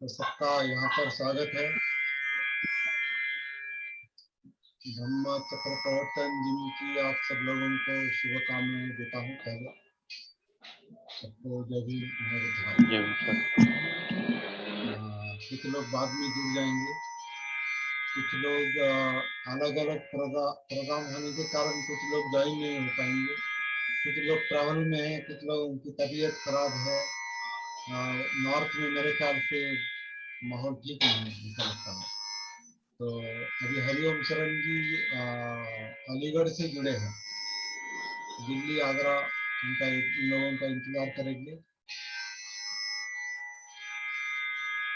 तो सबका यहाँ पर स्वागत है। ब्रह्मा चक्र प्रवर्तन जिनकी आप सब लोगों को शुभकामनाएं देता हूँ। पहले सबको जय भीम। कुछ लोग बाद में जुड़ जाएंगे, कुछ लोग अलग अलग प्रोग्राम होने के कारण कुछ लोग ज्वाइन नहीं हो पाएंगे, कुछ लोग ट्रैवल में हैं, कुछ लोगों की तबीयत खराब है। नॉर्थ में मेरे ख्याल से माहौल ठीक नहीं है ऐसा लगता है। तो अभी हरिओम शरण जी अलीगढ़ से जुड़े हैं, दिल्ली आगरा इन लोगों का इंतजार करेंगे।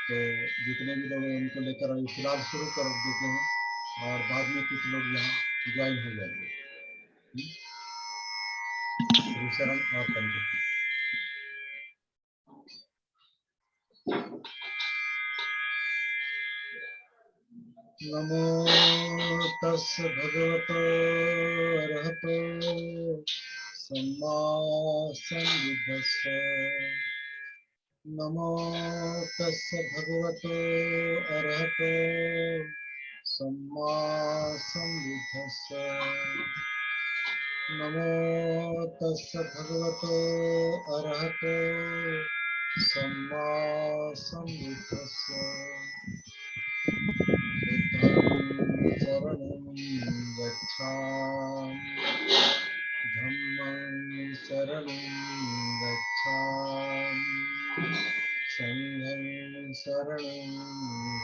तो जितने भी लोग हैं उनको लेकर अभी फिलहाल शुरू कर देते हैं और बाद में कुछ लोग यहाँ ज्वाइन हो जाएंगे। हरिशरण और पंडित नमो तस् भगवतो अरहतो सम्मा सम्बुद्धस्स। नमो तस् भगवतो अरहतो सम्मा सम्बुद्धस्स। नमो तस् भगवतो अरहतो सम्मा सम्बुद्धस्स। बुद्धं शरणं गच्छामि, धम्मं शरणं गच्छामि, संघं शरणं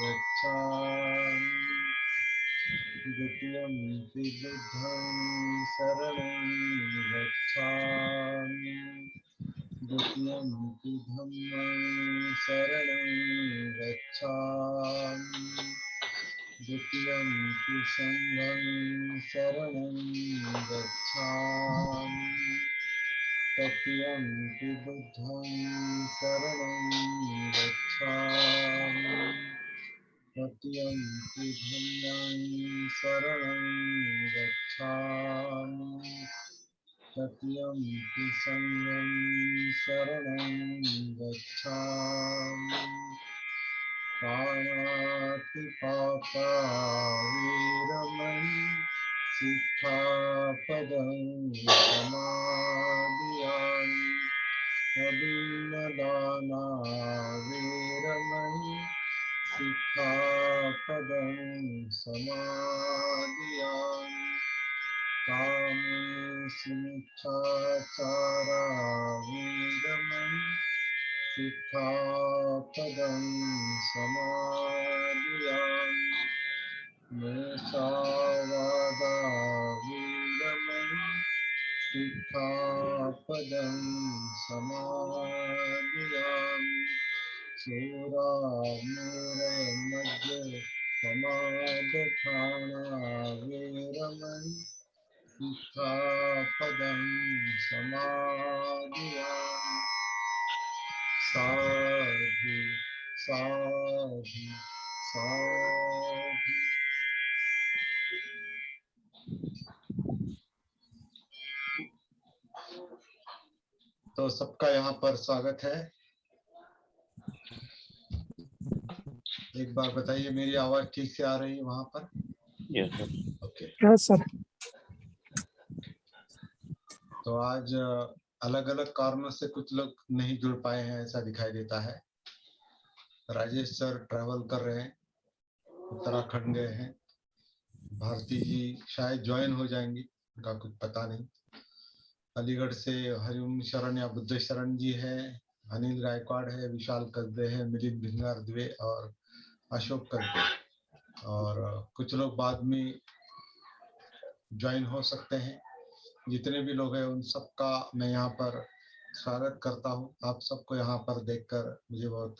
गच्छामि, द्वितीयंपि बुद्धं शरणं गच्छामि, द्वितीयंपि धम्मं शरणं गच्छामि, द्वितीयंपि संघं शरणं गच्छामि, तृतीयंपि बुद्धं शरणं गच्छामि, तृतीयंपि धम्मं शरणं गच्छामि, तृतीयंपि संघं शरणं गच्छामि। पाणातिपाता वीरमणि सिक्खापदं समादियामि। अभिन्नदाना वीरमणि सिक्खापदं समादियामि। कामेषु मिच्छाचारा वीरमणि सिक्खापदं समादियामि। मूसावादा वीरमणि सिक्खापदं समादियामि। शूरामेरमध्यः समादठाना वीरमणि सिक्खापदं समादियामि। साधु साधु साधु। तो सबका यहाँ पर स्वागत है। एक बार बताइए मेरी आवाज ठीक से आ रही है वहां पर? ओके। सर। तो आज अलग अलग कारणों से कुछ लोग नहीं जुड़ पाए हैं ऐसा दिखाई देता है। राजेश सर ट्रैवल कर रहे हैं, उत्तराखंड गए हैं। भारती जी शायद ज्वाइन हो जाएंगी, उनका कुछ पता नहीं। अलीगढ़ से हरिओम शरण या बुद्ध शरण जी है, अनिल गायकवाड़ है, विशाल कसबे है, मिलिंद भिंगार द्वे और अशोक कसबे, और कुछ लोग बाद में ज्वाइन हो सकते हैं। जितने भी लोग हैं उन सबका मैं यहाँ पर स्वागत करता हूँ। आप सबको यहाँ पर देखकर मुझे बहुत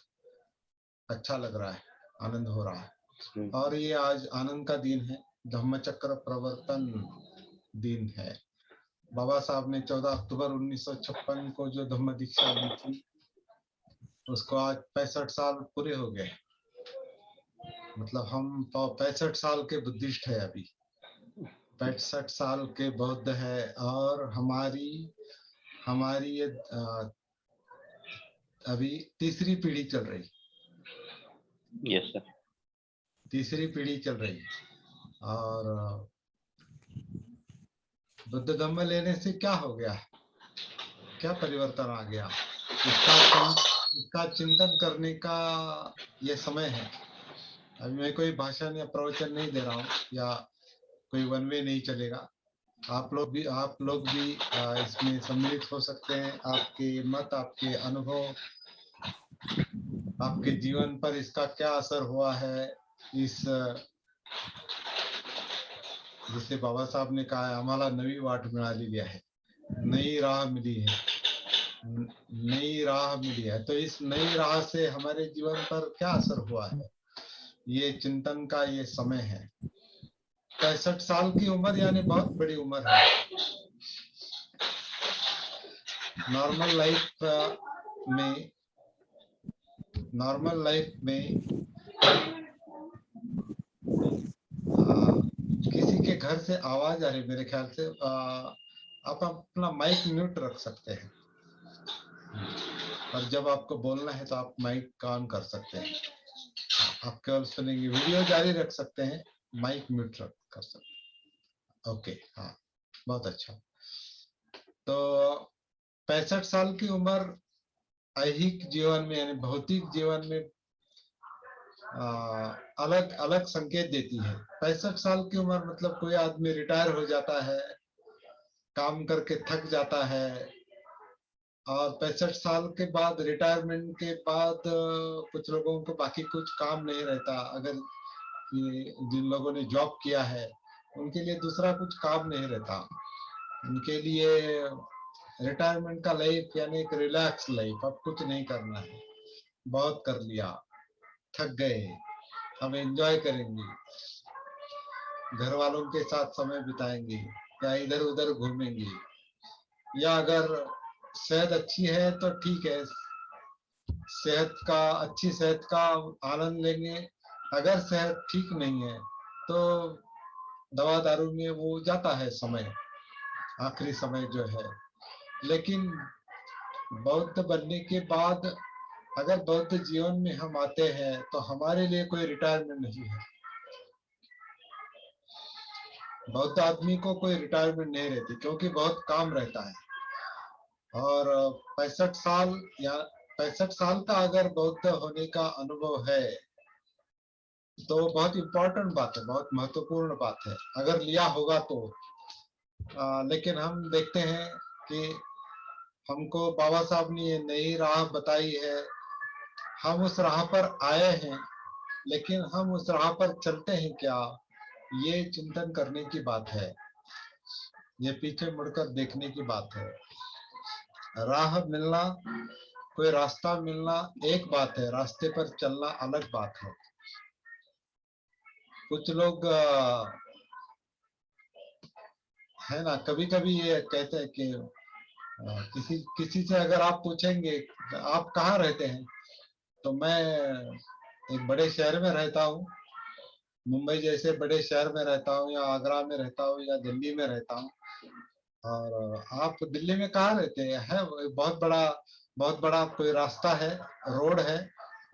अच्छा लग रहा है, आनंद हो रहा है। और ये आज आनंद का दिन है, धम्मचक्र प्रवर्तन दिन है। बाबा साहब ने 14 अक्टूबर 1956 को जो धम्म दीक्षा दी थी उसको आज 65 साल पूरे हो गए। मतलब हम 65 साल के बुद्धिस्ट है, अभी 65 साल के बौद्ध है, और हमारी ये अभी तीसरी पीढ़ी चल रही। Yes sir. तीसरी पीढ़ी चल रही है। और बुद्ध धम्म लेने से क्या हो गया, क्या परिवर्तन आ गया, इसका चिंतन करने का ये समय है। अभी मैं कोई भाषण या प्रवचन नहीं दे रहा हूँ, या कोई वन वे नहीं चलेगा। आप लोग भी इसमें सम्मिलित हो सकते हैं। आपके मत, आपके अनुभव, आपके जीवन पर इसका क्या असर हुआ है, इस जिसे बाबा साहब ने कहा है, आम्हाला नवी वाट मिळालेली आहे, नई राह मिली है, नई राह मिली है। तो इस नई राह से हमारे जीवन पर क्या असर हुआ है, ये चिंतन का ये समय है। 65 साल की उम्र यानी बहुत बड़ी उम्र है। नॉर्मल लाइफ में किसी के घर से आवाज आ रही, मेरे ख्याल से आप अपना माइक म्यूट रख सकते हैं, और जब आपको बोलना है तो आप माइक ऑन कर सकते हैं। आप केवल सुनेंगे, वीडियो जारी रख सकते हैं, माइक म्यूट कर सकते हैं। ओके, हाँ, बहुत अच्छा। तो 65 साल की उम्र ऐहिक जीवन में यानी भौतिक जीवन में अलग अलग संकेत देती है। 65 साल की उम्र मतलब कोई आदमी रिटायर हो जाता है, काम करके थक जाता है, और 65 साल के बाद, रिटायरमेंट के बाद कुछ लोगों को बाकी कुछ काम नहीं रहता। अगर जिन लोगों ने जॉब किया है उनके लिए दूसरा कुछ काम नहीं रहता। उनके लिए रिटायरमेंट का लाइफ यानी एक रिलैक्स लाइफ, अब कुछ नहीं करना है, बहुत कर लिया, थक गए, हम एंजॉय करेंगे, घर वालों के साथ समय बिताएंगे, या इधर उधर घूमेंगे, या अगर सेहत अच्छी है तो ठीक है, अच्छी सेहत का आनंद लेंगे। अगर सेहत ठीक नहीं है तो दवा दारू में वो जाता है समय, आखिरी समय जो है। लेकिन बौद्ध बनने के बाद अगर बौद्ध जीवन में हम आते हैं तो हमारे लिए कोई रिटायरमेंट नहीं है। बौद्ध आदमी को कोई रिटायरमेंट नहीं रहती, क्योंकि बहुत काम रहता है। और 65 साल का अगर बौद्ध होने का अनुभव है तो बहुत इंपॉर्टेंट बात है, बहुत महत्वपूर्ण बात है, अगर लिया होगा तो। लेकिन हम देखते हैं कि हमको बाबा साहब ने ये नई राह बताई है, हम उस राह पर आए हैं, लेकिन हम उस राह पर चलते हैं क्या, ये चिंतन करने की बात है, ये पीछे मुड़कर देखने की बात है। राह मिलना, कोई रास्ता मिलना एक बात है, रास्ते पर चलना अलग बात है। कुछ लोग है ना, कभी कभी ये कहते हैं कि किसी से अगर आप पूछेंगे आप कहाँ रहते हैं, तो मैं एक बड़े शहर में रहता हूँ, मुंबई जैसे बड़े शहर में रहता हूँ, या आगरा में रहता हूँ, या दिल्ली में रहता हूँ। और आप दिल्ली में कहाँ रहते हैं? है बहुत बड़ा कोई रास्ता है, रोड है,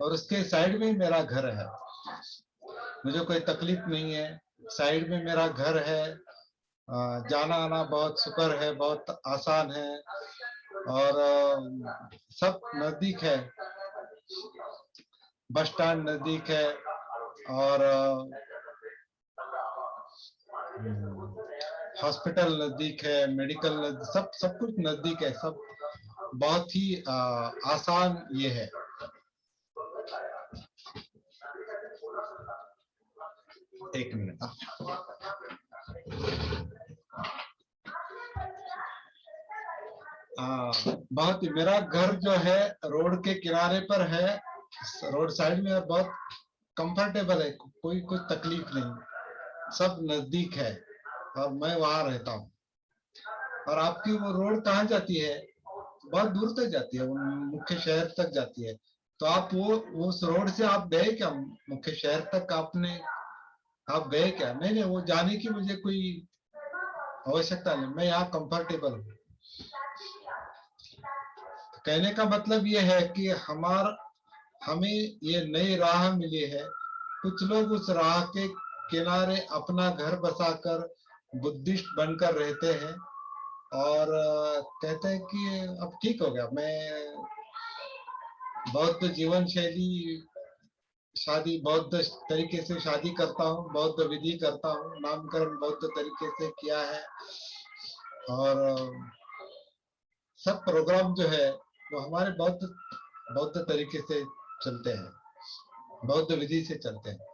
और उसके साइड में ही मेरा घर है। मुझे कोई तकलीफ नहीं है, साइड में मेरा घर है, जाना आना बहुत सुकर है, बहुत आसान है, और सब नजदीक है, बस स्टैंड नजदीक है, और हॉस्पिटल नजदीक है, मेडिकल सब कुछ नजदीक है, सब बहुत ही आसान ये है। एक मिनट। बहुत ही, मेरा घर जो है रोड के किनारे पर है, रोड साइड में, बहुत कंफर्टेबल है, कोई तकलीफ नहीं, सब नजदीक है, और मैं वहां रहता हूँ। और आपकी वो रोड कहाँ जाती है? बहुत दूर तक जाती है, वो मुख्य शहर तक जाती है। तो आप वो उस रोड से आप गए क्या मुख्य शहर तक? आप गए क्या? नहीं, वो जाने की मुझे कोई आवश्यकता नहीं, मैं यहाँ कंफर्टेबल हूँ। कहने का मतलब ये है कि हमें ये नई राह मिली है। कुछ लोग उस राह के किनारे अपना घर बसाकर बुद्धिस्ट बनकर रहते हैं और कहते हैं कि अब ठीक हो गया, मैं बौद्ध जीवन शैली, शादी बौद्ध तरीके से शादी करता हूँ, बौद्ध विधि करता हूँ, नामकरण बौद्ध तरीके से किया है और सब प्रोग्राम जो है वो हमारे बौद्ध तरीके से चलते हैं, बौद्ध विधि से चलते हैं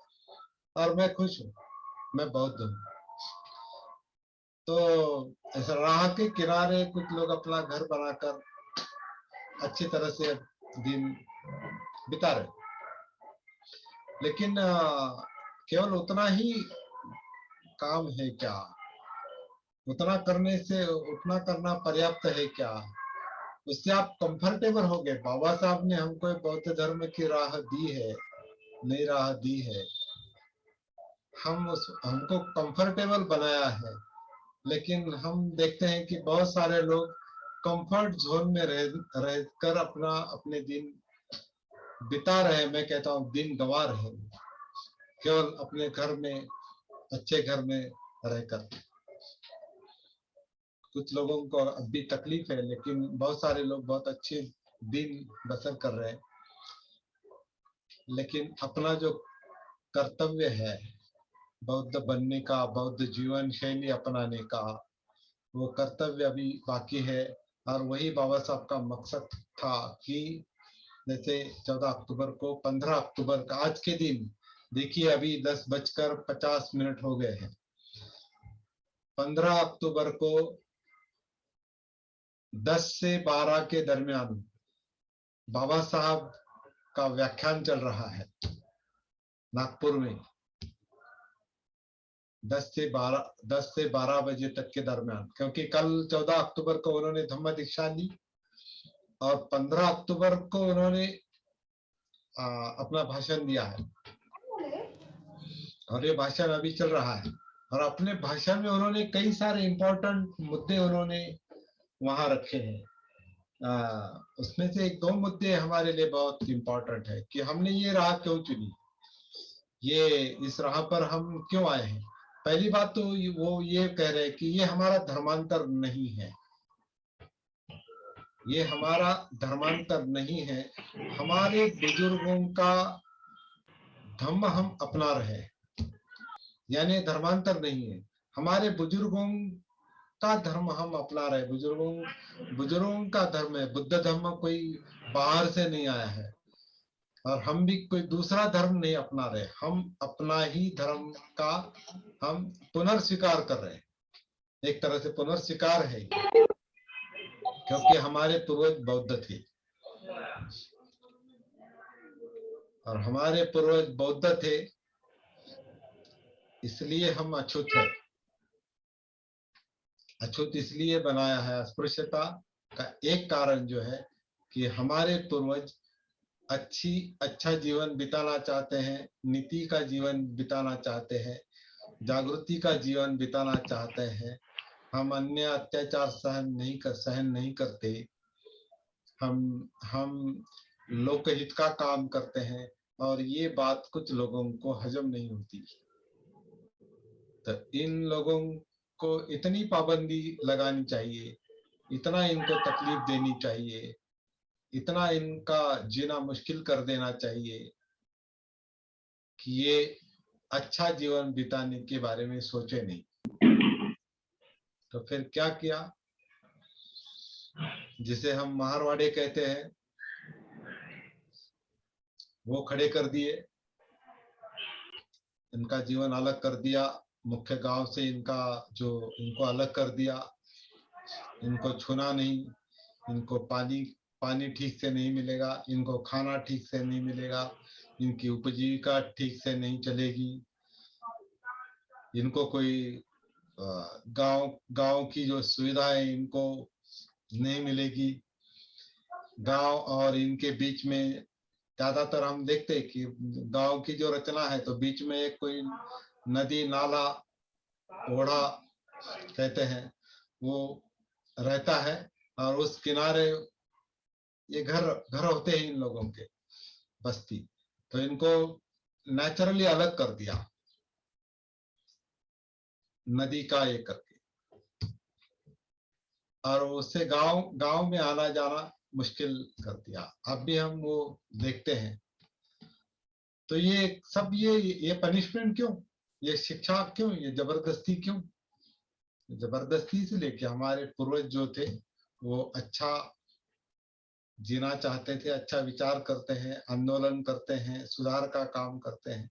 और मैं खुश हूँ, मैं बौद्ध हूँ। तो इस राह के किनारे कुछ लोग अपना घर बनाकर अच्छी तरह से दिन बिता रहे, लेकिन केवल उतना ही काम है क्या? उतना करने से उतना करना पर्याप्त है क्या? उससे आप कंफर्टेबल हो गए? बाबा साहब ने हमको बौद्ध धर्म की राह दी है, नई राह दी है, हमको कंफर्टेबल बनाया है, लेकिन हम देखते हैं कि बहुत सारे लोग कंफर्ट जोन में रहकर अपने दिन बिता रहे हैं। मैं कहता हूँ दिन गंवा रहे हैं, केवल अपने घर में, अच्छे घर में रहकर। कुछ लोगों को अब भी तकलीफ है, लेकिन बहुत सारे लोग बहुत अच्छे दिन बसर कर रहे हैं। लेकिन अपना जो कर्तव्य है बौद्ध बनने का, बौद्ध जीवन शैली अपनाने का, वो कर्तव्य अभी बाकी है। और वही बाबा साहब का मकसद था कि जैसे 14 अक्टूबर को, 15 अक्टूबर का आज के दिन देखिए, अभी 10:50 हो गए हैं। 15 अक्टूबर को 10 से 12 के दरमियान बाबा साहब का व्याख्यान चल रहा है नागपुर में। 10 से 12 बजे तक के दरमियान, क्योंकि कल 14 अक्टूबर को उन्होंने धम्म दीक्षा ली और 15 अक्टूबर को उन्होंने अपना भाषण दिया है और ये भाषण अभी चल रहा है। और अपने भाषण में उन्होंने कई सारे इंपॉर्टेंट मुद्दे उन्होंने वहां रखे हैं। उसमें से 1-2 मुद्दे हमारे लिए बहुत इंपॉर्टेंट है कि हमने ये राह क्यों चुनी, ये इस राह पर हम क्यों आए हैं। पहली बात तो वो ये कह रहे हैं कि ये हमारा धर्मांतर नहीं है, ये हमारा धर्मांतर नहीं है, हमारे बुजुर्गों का धम्म हम अपना रहे हैं, यानी धर्मांतर नहीं है, हमारे बुजुर्गों का धर्म हम अपना रहे। बुजुर्गों का धर्म है, बुद्ध धर्म कोई बाहर से नहीं आया है और हम भी कोई दूसरा धर्म नहीं अपना रहे, हम अपना ही धर्म का हम पुनर्स्वीकार कर रहे हैं। एक तरह से पुनर्स्वीकार है, क्योंकि हमारे पूर्वज बौद्ध थे और हमारे पूर्वज बौद्ध थे, इसलिए हम अछूत है। अछूत इसलिए बनाया है, अस्पृश्यता का एक कारण जो है कि हमारे पूर्वज अच्छा जीवन बिताना चाहते हैं, नीति का जीवन बिताना चाहते हैं, जागृति का जीवन बिताना चाहते हैं। हम अन्य अत्याचार सहन नहीं करते, हम लोकहित का काम करते हैं और ये बात कुछ लोगों को हजम नहीं होती। तो इन लोगों को इतनी पाबंदी लगानी चाहिए, इतना इनको तकलीफ देनी चाहिए, इतना इनका जीना मुश्किल कर देना चाहिए कि ये अच्छा जीवन बिताने के बारे में सोचे नहीं। तो फिर क्या किया, जिसे हम मारवाड़ी कहते हैं, वो खड़े कर दिए, इनका जीवन अलग कर दिया, मुख्य गांव से इनको अलग कर दिया। इनको छूना नहीं, इनको पानी ठीक से नहीं मिलेगा, इनको खाना ठीक से नहीं मिलेगा, इनकी उपजीविका ठीक से नहीं चलेगी, इनको कोई गांव की जो सुविधाएं इनको नहीं मिलेगी। गांव और इनके बीच में ज्यादातर हम देखते हैं कि गांव की जो रचना है तो बीच में एक कोई नदी, नाला, ओढ़ा कहते हैं, वो रहता है और उस किनारे ये घर होते हैं इन लोगों के। बस्ती, तो इनको नेचुरली अलग कर दिया नदी का ये करके, और उससे गांव गांव में आना जाना मुश्किल कर दिया। अब भी हम वो देखते हैं। तो ये सब ये पनिशमेंट क्यों, ये शिक्षा क्यों, ये जबरदस्ती क्यों? जबरदस्ती से लेके हमारे पूर्वज जो थे वो अच्छा जीना चाहते थे, अच्छा विचार करते हैं, आंदोलन करते हैं, सुधार का काम करते हैं।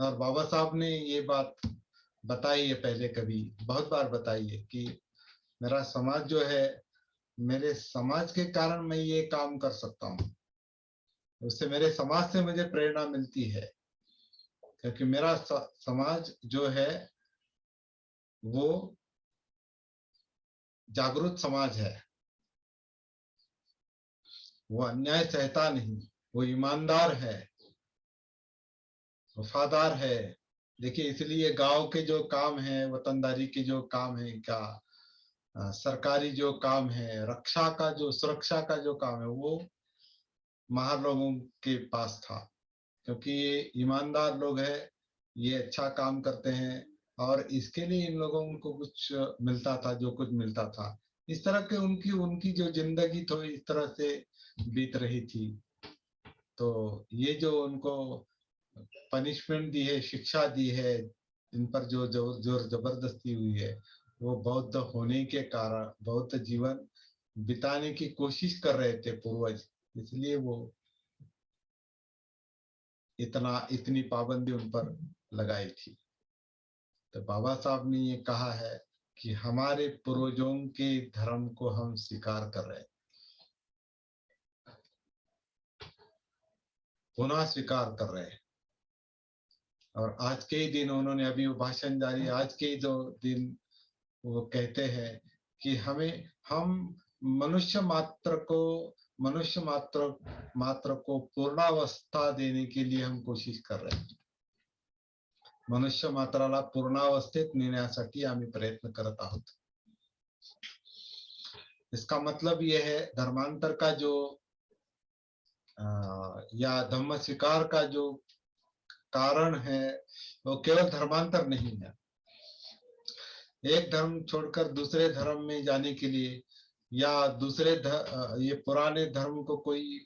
और बाबा साहब ने ये बात बताई है, पहले कभी बहुत बार बताई है कि मेरा समाज जो है, मेरे समाज के कारण मैं ये काम कर सकता हूँ, उससे मेरे समाज से मुझे प्रेरणा मिलती है, क्योंकि मेरा समाज जो है वो जागरूक समाज है, वो अन्याय सहता नहीं, वो ईमानदार है, वफादार है। देखिए, इसलिए गांव के जो काम है, वतनदारी के जो काम है, क्या सरकारी जो काम है, रक्षा का जो, सुरक्षा का जो काम है, वो महार लोगों के पास था, क्योंकि ये ईमानदार लोग हैं, ये अच्छा काम करते हैं, और इसके लिए इन लोगों को कुछ मिलता था, जो कुछ मिलता था। इस तरह के उनकी उनकी जो जिंदगी तो इस तरह से बीत रही थी। तो ये जो उनको पनिशमेंट दी है, शिक्षा दी है, इन पर जो जोर जबरदस्ती हुई है, वो बौद्ध होने के कारण बौद्ध जीवन बिताने की कोशिश कर रहे थे पूर्वज, इसलिए वो इतनी पाबंदी उन पर लगाई थी। तो बाबा साहब ने ये कहा है कि हमारे पूर्वजों के धर्म को हम स्वीकार कर रहे हैं, पुनः स्वीकार कर रहे हैं। और आज के ही दिन उन्होंने, अभी वो भाषण जारी, आज के ही जो दिन वो कहते हैं कि हम मनुष्य मात्र को पूर्णावस्था देने के लिए हम कोशिश कर रहे हैं। मनुष्य मात्राला पूर्णावस्थेत नेण्यासाठी आम्ही प्रयत्न करत आहोत। इसका मतलब यह है, धर्मांतर का जो या धम्म स्वीकार का जो कारण है, वो केवल धर्मांतर नहीं है। एक धर्म छोड़कर दूसरे धर्म में जाने के लिए, या ये पुराने धर्म को कोई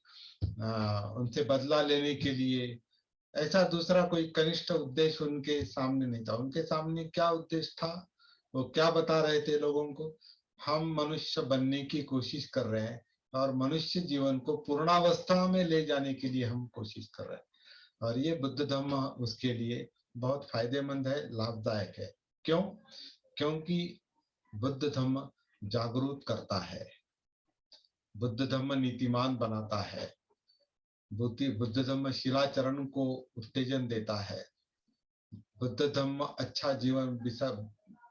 उनसे बदला लेने के लिए, ऐसा दूसरा कोई कनिष्ठ उद्देश्य उनके सामने नहीं था। उनके सामने क्या उद्देश्य था, वो क्या बता रहे थे लोगों को? हम मनुष्य बनने की कोशिश कर रहे हैं, और मनुष्य जीवन को पूर्णावस्था में ले जाने के लिए हम कोशिश कर रहे हैं। और ये बुद्ध धम्म उसके लिए बहुत फायदेमंद है, लाभदायक है। क्यों? क्योंकि बुद्ध धम्म जागरूक करता है, बुद्ध धम्म नीतिमान बनाता है, बुद्ध धम्म शिलाचरण को उत्तेजन देता है, बुद्ध धम्म अच्छा जीवन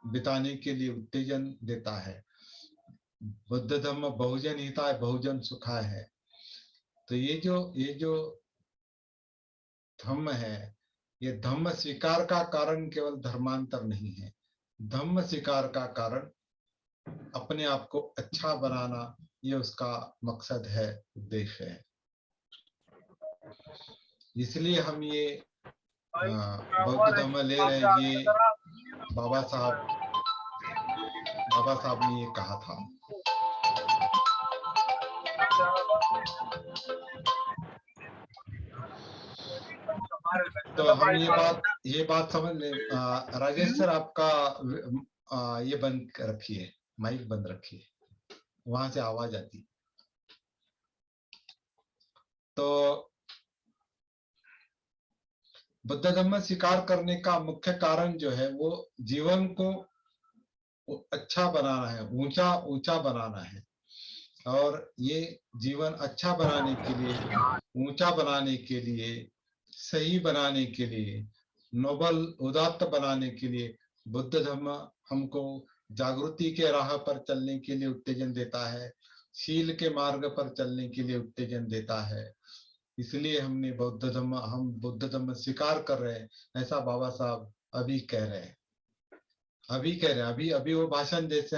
बिताने के लिए उत्तेजन देता है, बुद्ध धम्म बहुजन हिताय बहुजन सुखाय है। तो ये जो धम्म है, ये धम्म स्वीकार का कारण केवल धर्मांतर नहीं है। धम्म स्वीकार का कारण अपने आप को अच्छा बनाना, ये उसका मकसद है, उद्देश्य है। इसलिए हम ये बौद्ध धर्म ले रहे हैं। ये बाबा साहब ने ये कहा था। तो हम ये बात समझ लें। राजेश सर, आपका ये बंद रखिए, माइक बंद रखिए, वहां से आवाज आती। तो बुद्ध धर्म स्वीकार करने का मुख्य कारण जो है, वो जीवन को अच्छा बनाना है, ऊंचा ऊंचा बनाना है। और ये जीवन अच्छा बनाने के लिए, ऊंचा बनाने के लिए, सही बनाने के लिए, नोबल उदात्त बनाने के लिए बुद्ध धर्म हमको जागृति के राह पर चलने के लिए उत्तेजन देता है, शील के मार्ग पर चलने के लिए उत्तेजन देता है। इसलिए हम बुद्ध धर्म स्वीकार कर रहे हैं, ऐसा बाबा साहब अभी कह रहे हैं। अभी वो भाषण जैसे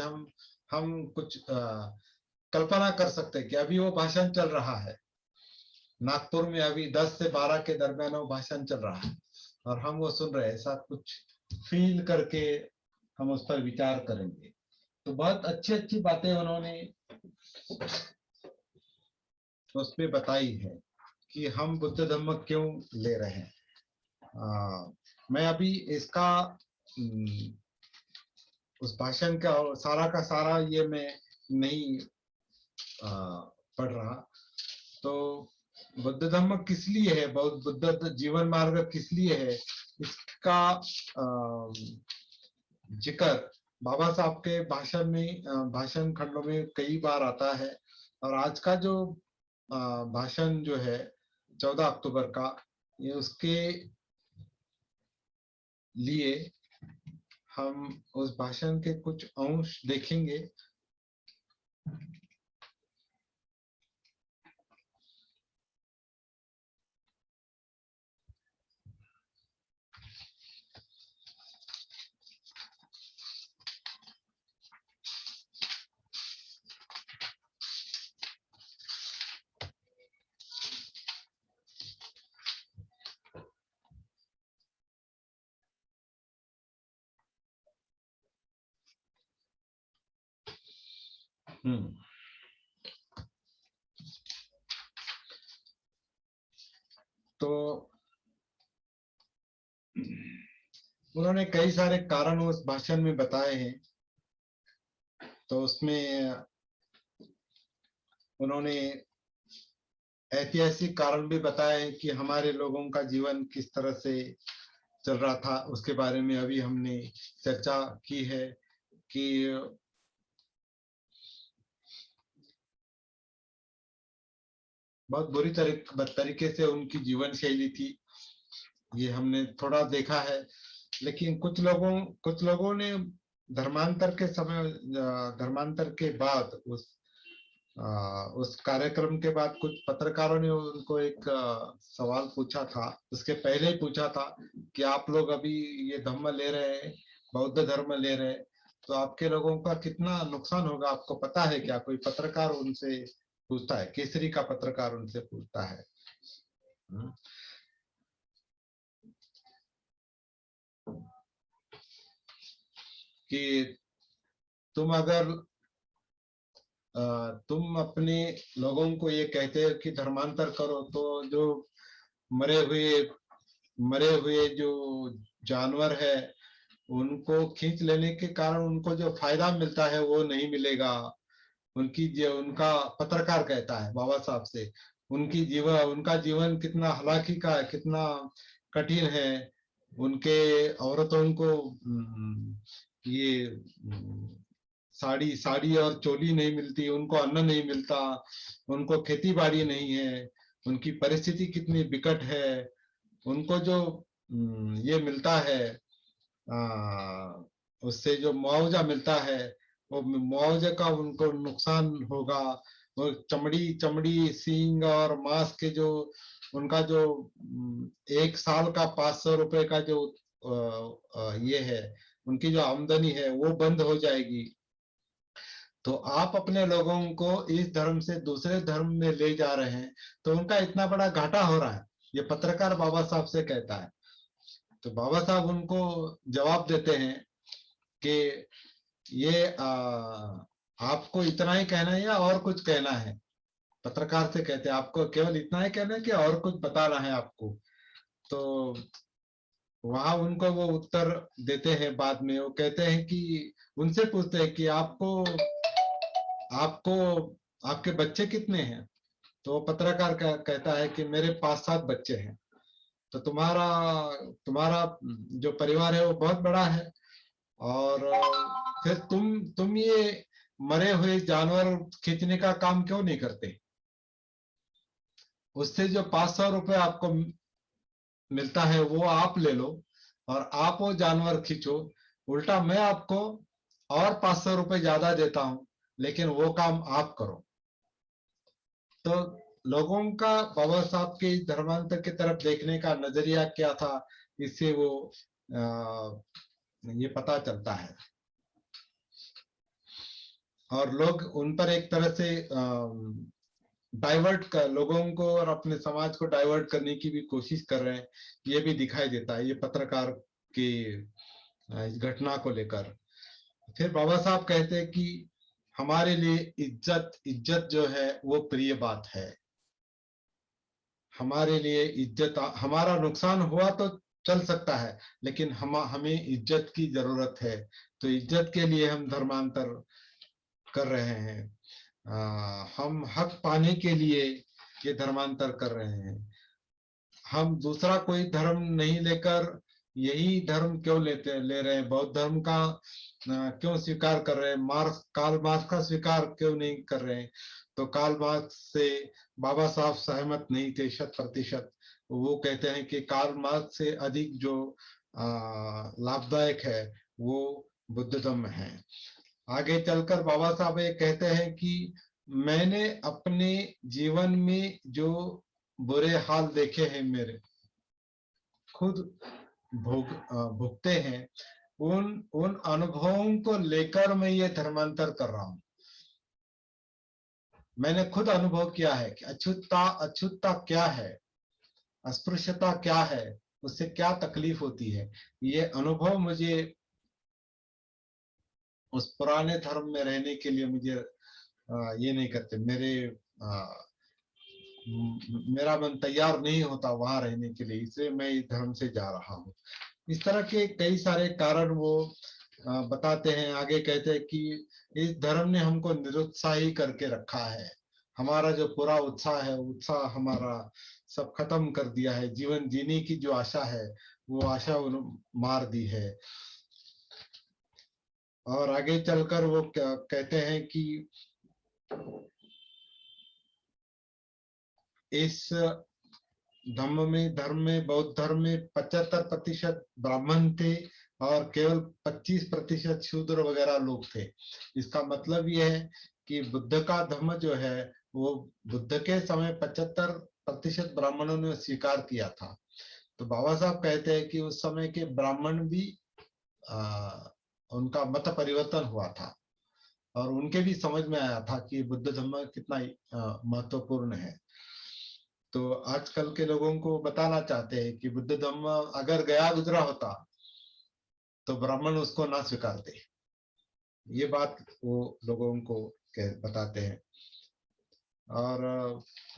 हम कुछ कल्पना कर सकते हैं कि अभी वो भाषण चल रहा है। नागपुर में अभी 10 से 12 के दरमियान वो भाषण चल रहा है और हम वो सुन रहे हैं। ऐसा कुछ फील करके हम उस पर विचार करेंगे। तो बहुत अच्छी अच्छी बातें उन्होंने उसमें बताई है कि हम बुद्ध धर्म क्यों ले रहे हैं। मैं अभी इसका उस भाषण का का सारा ये मैं नहीं पढ़ रहा। तो बुद्ध धर्म किस लिए है, बहुत बुद्ध जीवन मार्ग किस लिए है, इसका जिक्र बाबा साहब के भाषण में भाषण खंडों में कई बार आता है। और आज का जो भाषण जो है 14 अक्टूबर का, ये उसके लिए हम उस भाषण के कुछ अंश देखेंगे। तो उन्होंने कई सारे कारण उस भाषण में बताए हैं। तो उसमें उन्होंने ऐतिहासिक कारण भी बताए हैं कि हमारे लोगों का जीवन किस तरह से चल रहा था, उसके बारे में अभी हमने चर्चा की है कि बहुत बुरी तरीके से उनकी जीवन शैली थी, ये हमने थोड़ा देखा है। लेकिन कुछ लोगों ने धर्मांतर के समय, धर्मांतर के बाद उस कार्यक्रम के बाद कुछ पत्रकारों ने उनको एक सवाल पूछा था, उसके पहले ही पूछा था कि आप लोग अभी ये धर्म ले रहे हैं, बौद्ध धर्म ले रहे हैं, तो आपके लोगों का कितना नुकसान होगा, आपको पता है क्या? कोई पत्रकार उनसे पूछता है, केसरी का पत्रकार उनसे पूछता है। कि तुम अगर तुम अपने लोगों को ये कहते हो कि धर्मांतर करो, तो जो मरे हुए जो जानवर है उनको खींच लेने के कारण उनको जो फायदा मिलता है वो नहीं मिलेगा। उनका पत्रकार कहता है बाबा साहब से, उनका जीवन कितना हालाकी का है, कितना कठिन है। उनके औरतों को ये साड़ी साड़ी और चोली नहीं मिलती, उनको अन्न नहीं मिलता, उनको खेती बाड़ी नहीं है, उनकी परिस्थिति कितनी विकट है। उनको जो ये मिलता है, उससे जो मुआवजा मिलता है, वो मुआवजे का उनको नुकसान होगा। वो चमड़ी चमड़ी सींग और मांस के जो उनका जो एक साल का 500 रुपए का जो ये है, उनकी जो आमदनी है वो बंद हो जाएगी। तो आप अपने लोगों को इस धर्म से दूसरे धर्म में ले जा रहे हैं, तो उनका इतना बड़ा घाटा हो रहा है, ये पत्रकार बाबा साहब से कहता है। तो बाबा साहब उनको जवाब देते हैं कि ये आपको इतना ही कहना है या और कुछ कहना है? पत्रकार से कहते हैं आपको केवल इतना ही कहना है कि और कुछ बताना है आपको? तो वहां उनको वो उत्तर देते हैं, बाद में वो कहते हैं कि उनसे पूछते हैं कि आपको आपको आपके बच्चे कितने हैं? तो पत्रकार कहता है कि मेरे 5-7 बच्चे हैं। तो तुम्हारा तुम्हारा जो परिवार है वो बहुत बड़ा है, और फिर तुम ये मरे हुए जानवर खींचने का काम क्यों नहीं करते? उससे जो 500 रुपए आपको मिलता है वो आप ले लो और आप वो जानवर खींचो। उल्टा मैं आपको और 500 रुपए ज्यादा देता हूं, लेकिन वो काम आप करो। तो लोगों का बाबा साहब के धर्मांतर की तरफ देखने का नजरिया क्या था, इससे वो ये पता चलता है। और लोग उन पर एक तरह से डाइवर्ट कर, लोगों को और अपने समाज को डाइवर्ट करने की भी कोशिश कर रहे हैं, ये भी दिखाई देता है, ये पत्रकार की इस घटना को लेकर। फिर बाबा साहब कहते हैं कि हमारे लिए इज्जत इज्जत जो है वो प्रिय बात है। हमारे लिए इज्जत, हमारा नुकसान हुआ तो चल सकता है, लेकिन हमें इज्जत की जरूरत है। तो इज्जत के लिए हम धर्मांतर कर रहे हैं। हम हक पाने के लिए ये धर्मांतर कर रहे हैं। हम दूसरा कोई धर्म नहीं लेकर यही धर्म क्यों ले रहे हैं? बौद्ध धर्म का क्यों स्वीकार कर रहे हैं? कार्ल मार्क्स का स्वीकार क्यों नहीं कर रहे हैं? तो कार्ल मार्क्स से बाबा साहब सहमत नहीं थे 100%। वो कहते हैं कि कार्ल मार्क्स से अधिक जो लाभदायक है वो बुद्ध धर्म है। आगे चलकर बाबा साहब ये कहते हैं कि मैंने अपने जीवन में जो बुरे हाल देखे हैं, मेरे खुद भुगते हैं, उन उन अनुभवों को लेकर मैं ये धर्मांतर कर रहा हूं। मैंने खुद अनुभव किया है कि अछूतता क्या है, अस्पृश्यता क्या है, उससे क्या तकलीफ होती है। ये अनुभव मुझे उस पुराने धर्म में रहने के लिए मुझे ये नहीं करते, मेरा मन तैयार नहीं होता वहां रहने के लिए, इसलिए मैं इस धर्म से जा रहा हूँ। इस तरह के कई सारे कारण वो बताते हैं। आगे कहते हैं कि इस धर्म ने हमको निरुत्साही करके रखा है। हमारा जो पूरा उत्साह हमारा सब खत्म कर दिया है। जीवन जीने की जो आशा है वो आशा मार दी है। और आगे चलकर वो कहते हैं कि इस धर्म में बौद्ध धर्म में 75% ब्राह्मण थे और केवल 25% शूद्र वगैरह लोग थे। इसका मतलब यह है कि बुद्ध का धर्म जो है वो बुद्ध के समय 75% ब्राह्मणों ने स्वीकार किया था। तो बाबा साहब कहते हैं कि उस समय के ब्राह्मण भी उनका मत परिवर्तन हुआ था और उनके भी समझ में आया था कि बुद्ध धर्म कितना महत्वपूर्ण है। तो आजकल के लोगों को बताना चाहते हैं कि बुद्ध धर्म अगर गया गुजरा होता तो ब्राह्मण उसको ना स्वीकारते। ये बात वो लोगों को बताते हैं। और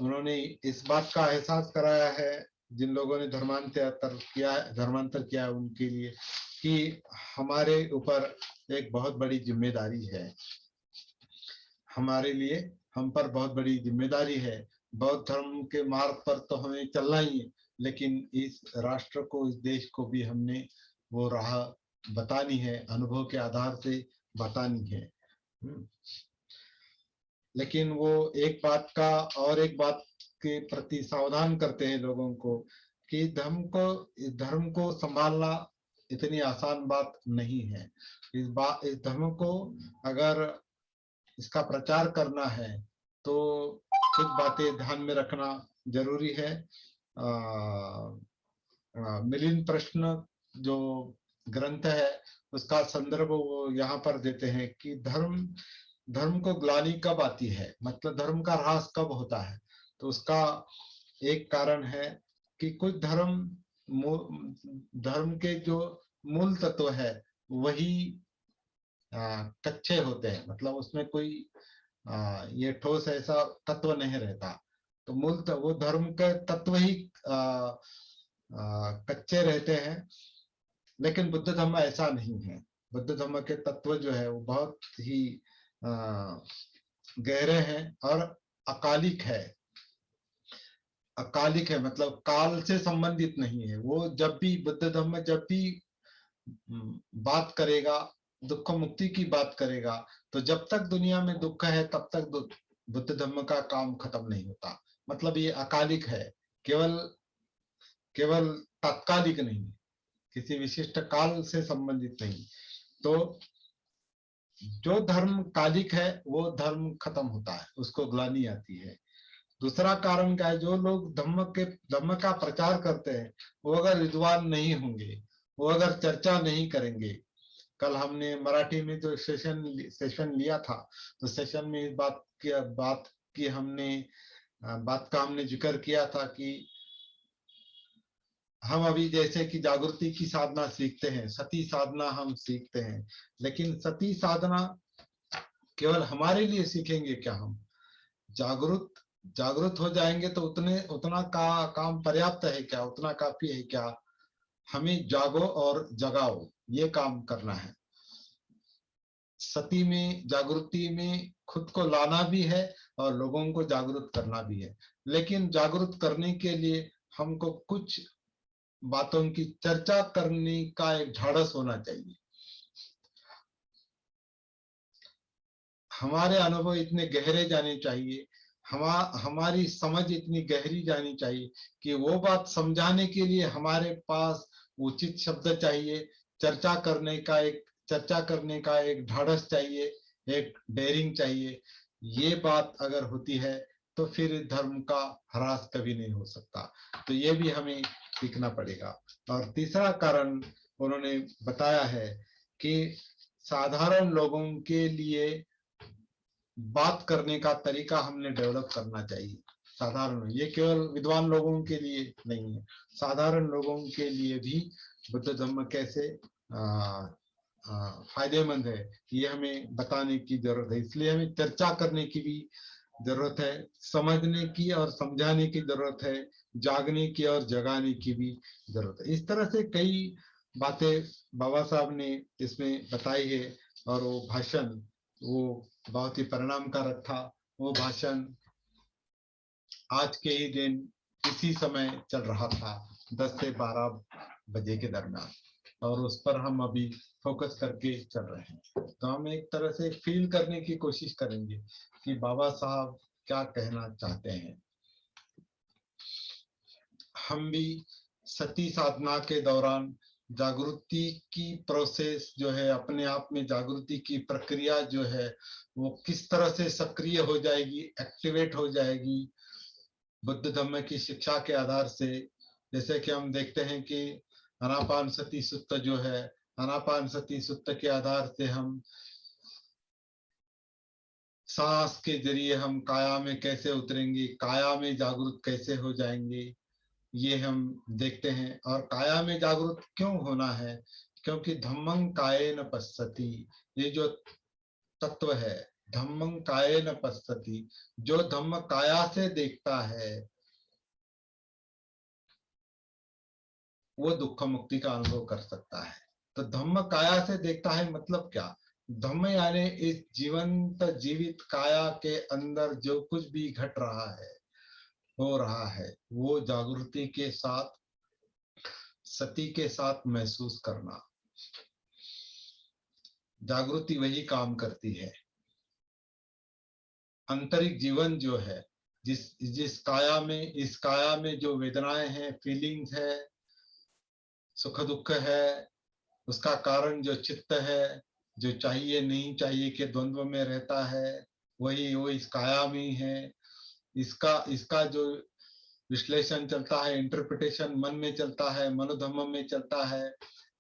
उन्होंने इस बात का एहसास कराया है जिन लोगों ने धर्मांतर किया है उनके लिए, कि हमारे ऊपर एक बहुत बड़ी जिम्मेदारी है। हमारे लिए हम पर बहुत बड़ी जिम्मेदारी है। बौद्ध धर्म के मार्ग पर तो हमें चलना ही है, लेकिन इस राष्ट्र को, इस देश को भी हमने वो राह बतानी है, अनुभव के आधार से बतानी है। लेकिन वो एक बात के प्रति सावधान करते हैं लोगों को कि धर्म को संभालना इतनी आसान बात नहीं है। इस धर्म को अगर इसका प्रचार करना है तो कुछ बातें ध्यान में रखना जरूरी है। मिलिंद प्रश्न जो ग्रंथ है उसका संदर्भ वो यहाँ पर देते हैं कि धर्म को ग्लानि कब आती है, मतलब धर्म का ह्रास कब होता है। तो उसका एक कारण है कि कुछ धर्म के जो मूल तत्व है वही कच्चे होते हैं, मतलब उसमें कोई ये ठोस ऐसा तत्व नहीं रहता। तो वो धर्म के तत्व ही कच्चे रहते हैं। लेकिन बुद्ध धर्म ऐसा नहीं है। बुद्ध धर्म के तत्व जो है वो बहुत ही गहरे हैं और अकालिक है। अकालिक है मतलब काल से संबंधित नहीं है। वो जब भी बुद्ध धर्म जब भी बात करेगा, दुख मुक्ति की बात करेगा, तो जब तक दुनिया में दुख है तब तक बुद्ध धर्म का काम खत्म नहीं होता। मतलब ये अकालिक है, केवल तात्कालिक नहीं, किसी विशिष्ट काल से संबंधित नहीं। तो जो धर्म कालिक है वो धर्म खत्म होता है, उसको ग्लानि आती है। दूसरा कारण क्या है? जो लोग धम्म का प्रचार करते हैं वो अगर विद्वान नहीं होंगे, वो अगर चर्चा नहीं करेंगे। कल हमने मराठी में जो सेशन लिया था, तो सेशन में इस बात की हमने बात का हमने जिक्र किया था कि हम अभी जैसे कि जागृति की साधना सीखते हैं, सती साधना हम सीखते हैं, लेकिन सती साधना केवल हमारे लिए सीखेंगे क्या? हम जागृत जागृत हो जाएंगे तो उतना का काम पर्याप्त है क्या? उतना काफी है क्या? हमें जागो और जगाओ, ये काम करना है। सती में, जागृति में खुद को लाना भी है और लोगों को जागरूक करना भी है। लेकिन जागरूक करने के लिए हमको कुछ बातों की चर्चा करने का एक ढाढ़स होना चाहिए। हमारे अनुभव इतने गहरे जाने चाहिए, हमारी समझ इतनी गहरी जानी चाहिए कि वो बात समझाने के लिए हमारे पास उचित शब्द चाहिए, चर्चा करने का एक ढाढ़स चाहिए, एक डेयरिंग चाहिए। ये बात अगर होती है तो फिर धर्म का ह्रास कभी नहीं हो सकता। तो ये भी हमें सीखना पड़ेगा। और तीसरा कारण उन्होंने बताया है कि साधारण लोगों के लिए बात करने का तरीका हमने डेवलप करना चाहिए। साधारण, ये केवल विद्वान लोगों के लिए नहीं है, साधारण लोगों के लिए भी बुद्ध धर्म कैसे फायदेमंद है, ये हमें बताने की जरूरत है। इसलिए हमें चर्चा करने की भी जरूरत है, समझने की और समझाने की जरूरत है, जागने की और जगाने की भी जरूरत है। इस तरह से कई बातें बाबा साहब ने इसमें बताई है। और वो भाषण वो बहुत ही परिणामकारक था। वो भाषण आज के ही दिन इसी समय चल रहा था, 10 से 12 बजे के दरमियान, और उस पर हम अभी फोकस करके चल रहे हैं। तो हम एक तरह से फील करने की कोशिश करेंगे कि बाबा साहब क्या कहना चाहते हैं। हम भी सती साधना के दौरान जागृति की प्रोसेस जो है, अपने आप में जागृति की प्रक्रिया जो है, वो किस तरह से सक्रिय हो जाएगी, एक्टिवेट हो जाएगी बुद्ध धम्म की शिक्षा के आधार से। जैसे कि हम देखते हैं कि आनापान सती सुत्त जो है, आनापान सती सुत्त के आधार से हम सांस के जरिए हम काया में कैसे उतरेंगे, काया में जागरूक कैसे हो जाएंगे, ये हम देखते हैं। और काया में जागरूक क्यों होना है? क्योंकि धम्मं कायेन पश्यति, ये जो तत्व है, धम्मं कायेन पश्यति, जो धम्म काया से देखता है वो दुख मुक्ति का अनुभव कर सकता है। तो धम्म काया से देखता है मतलब क्या? धम्म यानी इस जीवंत जीवित काया के अंदर जो कुछ भी घट रहा है, हो रहा है, वो जागृति के साथ, सती के साथ महसूस करना। जागृति वही काम करती है। आंतरिक जीवन जो है, जिस काया में, इस काया में जो वेदनाएं हैं, फीलिंग्स है, सुख दुख है, उसका कारण जो चित्त है, जो चाहिए नहीं चाहिए के द्वंद्व में रहता है, वही वो इस काया में है। इसका इसका जो विश्लेषण चलता है, इंटरप्रिटेशन मन में चलता है, मनोधम्म में चलता है,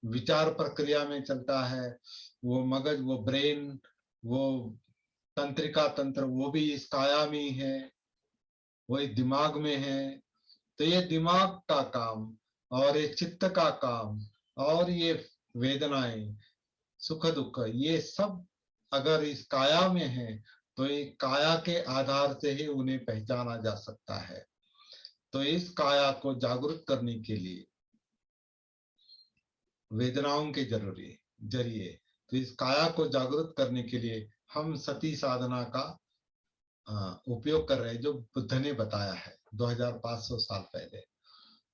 विचार प्रक्रिया में चलता है। वो मगज, वो ब्रेन, वो तंत्रिका तंत्र, वो भी इस काया में है, वही दिमाग में है। तो ये दिमाग का काम और ये चित्त का काम और ये वेदनाएं, सुख दुख, ये सब अगर इस काया में है तो ये काया के आधार से ही उन्हें पहचाना जा सकता है। तो इस काया को जागरूक करने के लिए वेदनाओं के जरिए, तो इस काया को जागरूक करने के लिए हम सती साधना का उपयोग कर रहे हैं, जो बुद्ध ने बताया है 2500 साल पहले।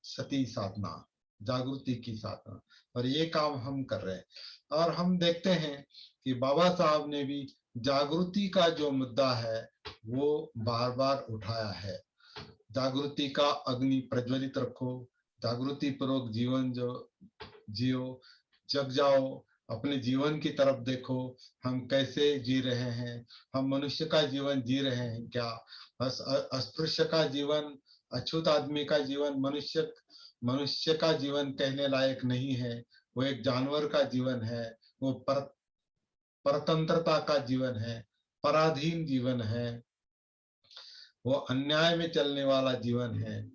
सती साधना, जागृति की साधना, और ये काम हम कर रहे हैं। और हम देखते हैं कि बाबा साहब ने भी जागृति का जो मुद्दा है वो बार बार उठाया है। जागृति का अग्नि प्रज्वलित रखो, जागृति पूर्वक जीवन जो जियो, जग जाओ, अपने जीवन की तरफ देखो, हम कैसे जी रहे हैं, हम मनुष्य का जीवन जी रहे हैं क्या? अस्पृश्य का जीवन, अछूत आदमी का जीवन मनुष्य का जीवन कहने लायक नहीं है, वो एक जानवर का जीवन है, वो परतंत्रता का जीवन है, पराधीन जीवन है। वो अन्याय में चलने वाला जीवन है,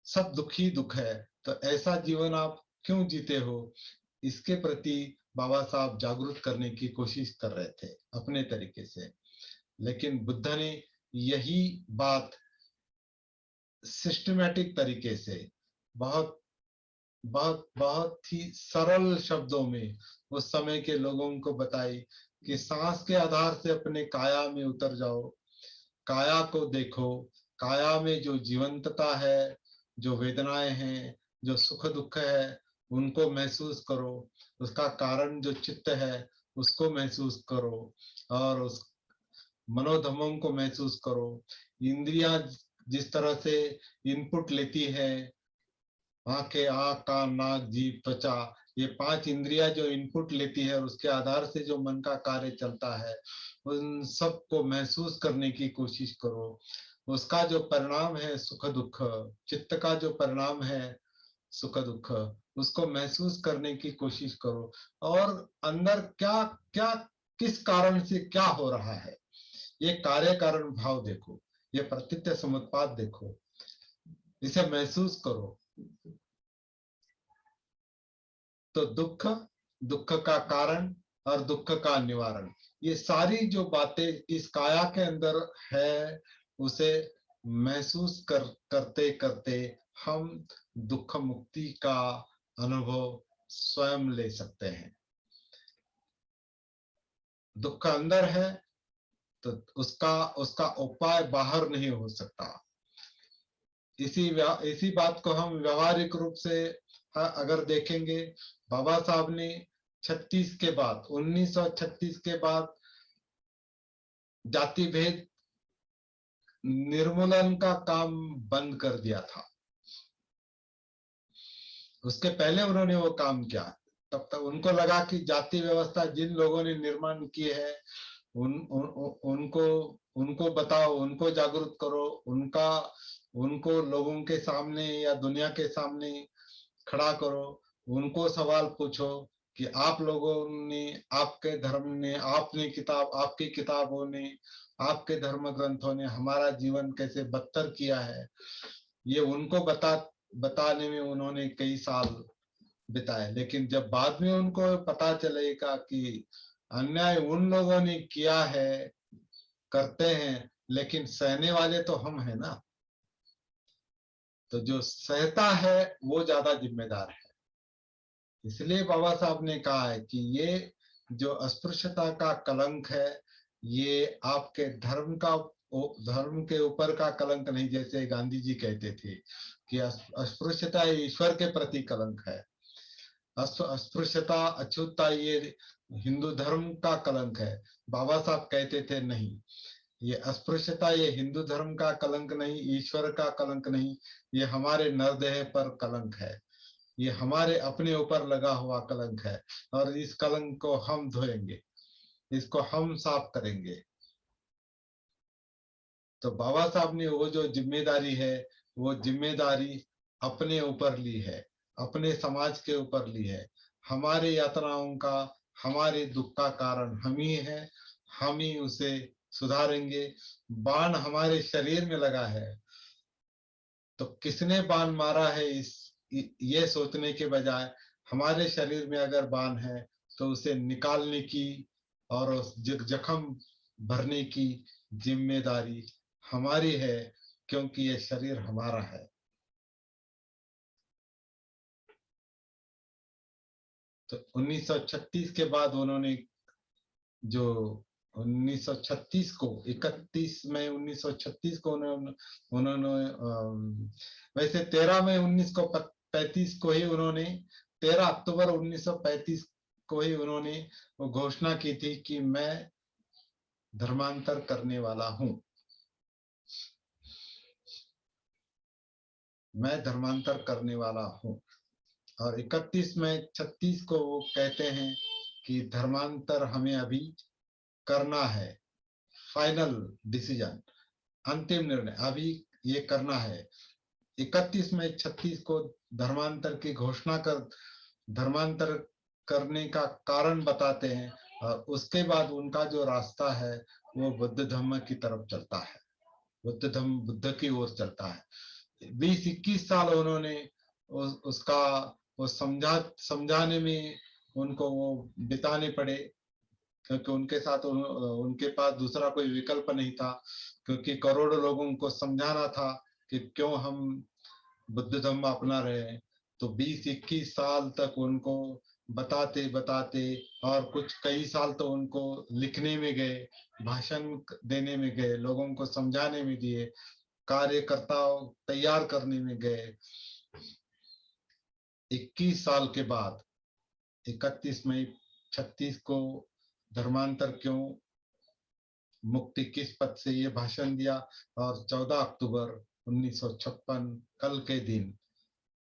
सब दुखी दुख है। तो ऐसा जीवन आप क्यों जीते हो, इसके प्रति बाबा साहब जागरूक करने की कोशिश कर रहे थे अपने तरीके से। लेकिन बुद्ध ने यही बात सिस्टमैटिक तरीके से बहुत बहुत बहुत ही सरल शब्दों में उस समय के लोगों को बताई कि सांस के आधार से अपने काया में उतर जाओ, काया को देखो, काया में जो जीवंतता है, जो वेदनाएं हैं, जो सुख दुख है, उनको महसूस करो, उसका कारण जो चित्त है उसको महसूस करो, और उस मनोधर्मों को महसूस करो। इंद्रियां जिस तरह से इनपुट लेती है, आंखें, आंख, कान, नाक, जीभ, त्वचा, ये 5 इंद्रियां जो इनपुट लेती है और उसके आधार से जो मन का कार्य चलता है, उन सब को महसूस करने की कोशिश करो। उसका जो परिणाम है सुख दुख, चित्त का जो परिणाम है सुख दुख, उसको महसूस करने की कोशिश करो। और अंदर क्या क्या किस कारण से क्या हो रहा है, ये कार्य कारण भाव देखो, ये प्रतीत्य समुत्पाद देखो, इसे महसूस करो। तो दुख, दुख का कारण और दुख का निवारण, ये सारी जो बातें इस काया के अंदर है, उसे महसूस करते करते हम दुख मुक्ति का अनुभव स्वयं ले सकते हैं। दुख अंदर है तो उसका उसका उपाय बाहर नहीं हो सकता। इसी बात को हम व्यवहारिक रूप से अगर देखेंगे, बाबा साहब ने 36 के बाद 1936 के बाद जाति भेद निर्मूलन का काम बंद कर दिया था। उसके पहले उन्होंने वो काम किया, तब तक उनको लगा कि जाति व्यवस्था जिन लोगों ने निर्माण की है उनको उनको बताओ, उनको जागरूक करो, उनको लोगों के सामने या दुनिया के सामने खड़ा करो, उनको सवाल पूछो कि आप लोगों ने, आपके धर्म ने, आपकी किताबों ने, आपके धर्म ग्रंथों ने हमारा जीवन कैसे बदतर किया है। ये उनको बताने में उन्होंने कई साल बिताए। लेकिन जब बाद में उनको पता चलेगा कि अन्याय उन लोगों ने किया है, करते हैं, लेकिन सहने वाले तो हम हैं ना, तो जो सहता है वो ज्यादा जिम्मेदार है। इसलिए बाबा साहब ने कहा है कि ये जो अस्पृश्यता का कलंक है, ये आपके धर्म के ऊपर का कलंक नहीं, जैसे गांधी जी कहते थे कि अस्पृश्यता ईश्वर के प्रति कलंक है, अस्पृश्यता, अछूतता ये हिंदू धर्म का कलंक है। बाबा साहब कहते थे नहीं, ये अस्पृश्यता ये हिंदू धर्म का कलंक नहीं, ईश्वर का कलंक नहीं, ये हमारे नरदेह पर कलंक है, ये हमारे अपने ऊपर लगा हुआ कलंक है, और इस कलंक को हम धोएंगे, इसको हम साफ करेंगे। तो बाबा साहब ने वो जो जिम्मेदारी है, वो जिम्मेदारी अपने ऊपर ली है, अपने समाज के ऊपर ली है। हमारे यातनाओं का, हमारे दुख का कारण हम ही है, हम ही उसे सुधारेंगे। बाण हमारे शरीर में लगा है, तो किसने बाण मारा है ये सोचने के बजाय हमारे शरीर में अगर बाण है तो उसे निकालने की और उस जख्म भरने की जिम्मेदारी हमारी है, क्योंकि ये शरीर हमारा है। तो 1936 के बाद उन्होंने जो 1936 को 31 मई 1936 को उन्होंने वैसे 13 मई 1935 को ही उन्होंने 13 अक्टूबर 1935 को ही उन्होंने वो घोषणा की थी कि मैं धर्मांतर करने वाला हूं, मैं धर्मांतर करने वाला हूं। और 31 मई 36 को वो कहते हैं कि धर्मांतर हमें अभी करना है, फाइनल डिसीजन, अंतिम निर्णय अभी ये करना है। 31 मई 36 को धर्मांतर की घोषणा कर धर्मांतर करने का कारण बताते हैं, और उसके बाद उनका जो रास्ता है वो बुद्ध धम्म की तरफ चलता है, बुद्ध धम्म बुद्ध की ओर चलता है। 20-21 साल उन्होंने उसका वो समझाने में उनको वो बिताने पड़े, क्योंकि उनके साथ उनके पास दूसरा कोई विकल्प नहीं था, क्योंकि करोड़ों लोगों को समझाना था कि क्यों हम बुद्ध धम्म अपना रहे हैं। तो 20-21 साल तक उनको बताते बताते, और कुछ कई साल तो उनको लिखने में गए, भाषण देने में गए, लोगों को समझाने में दिए, कार्यकर्ता तैयार करने में गए। 21 साल के बाद 31 मई 36 को धर्मांतर क्यों, मुक्ति किस पद से ये भाषण दिया, और 14 अक्टूबर 1956 कल के दिन,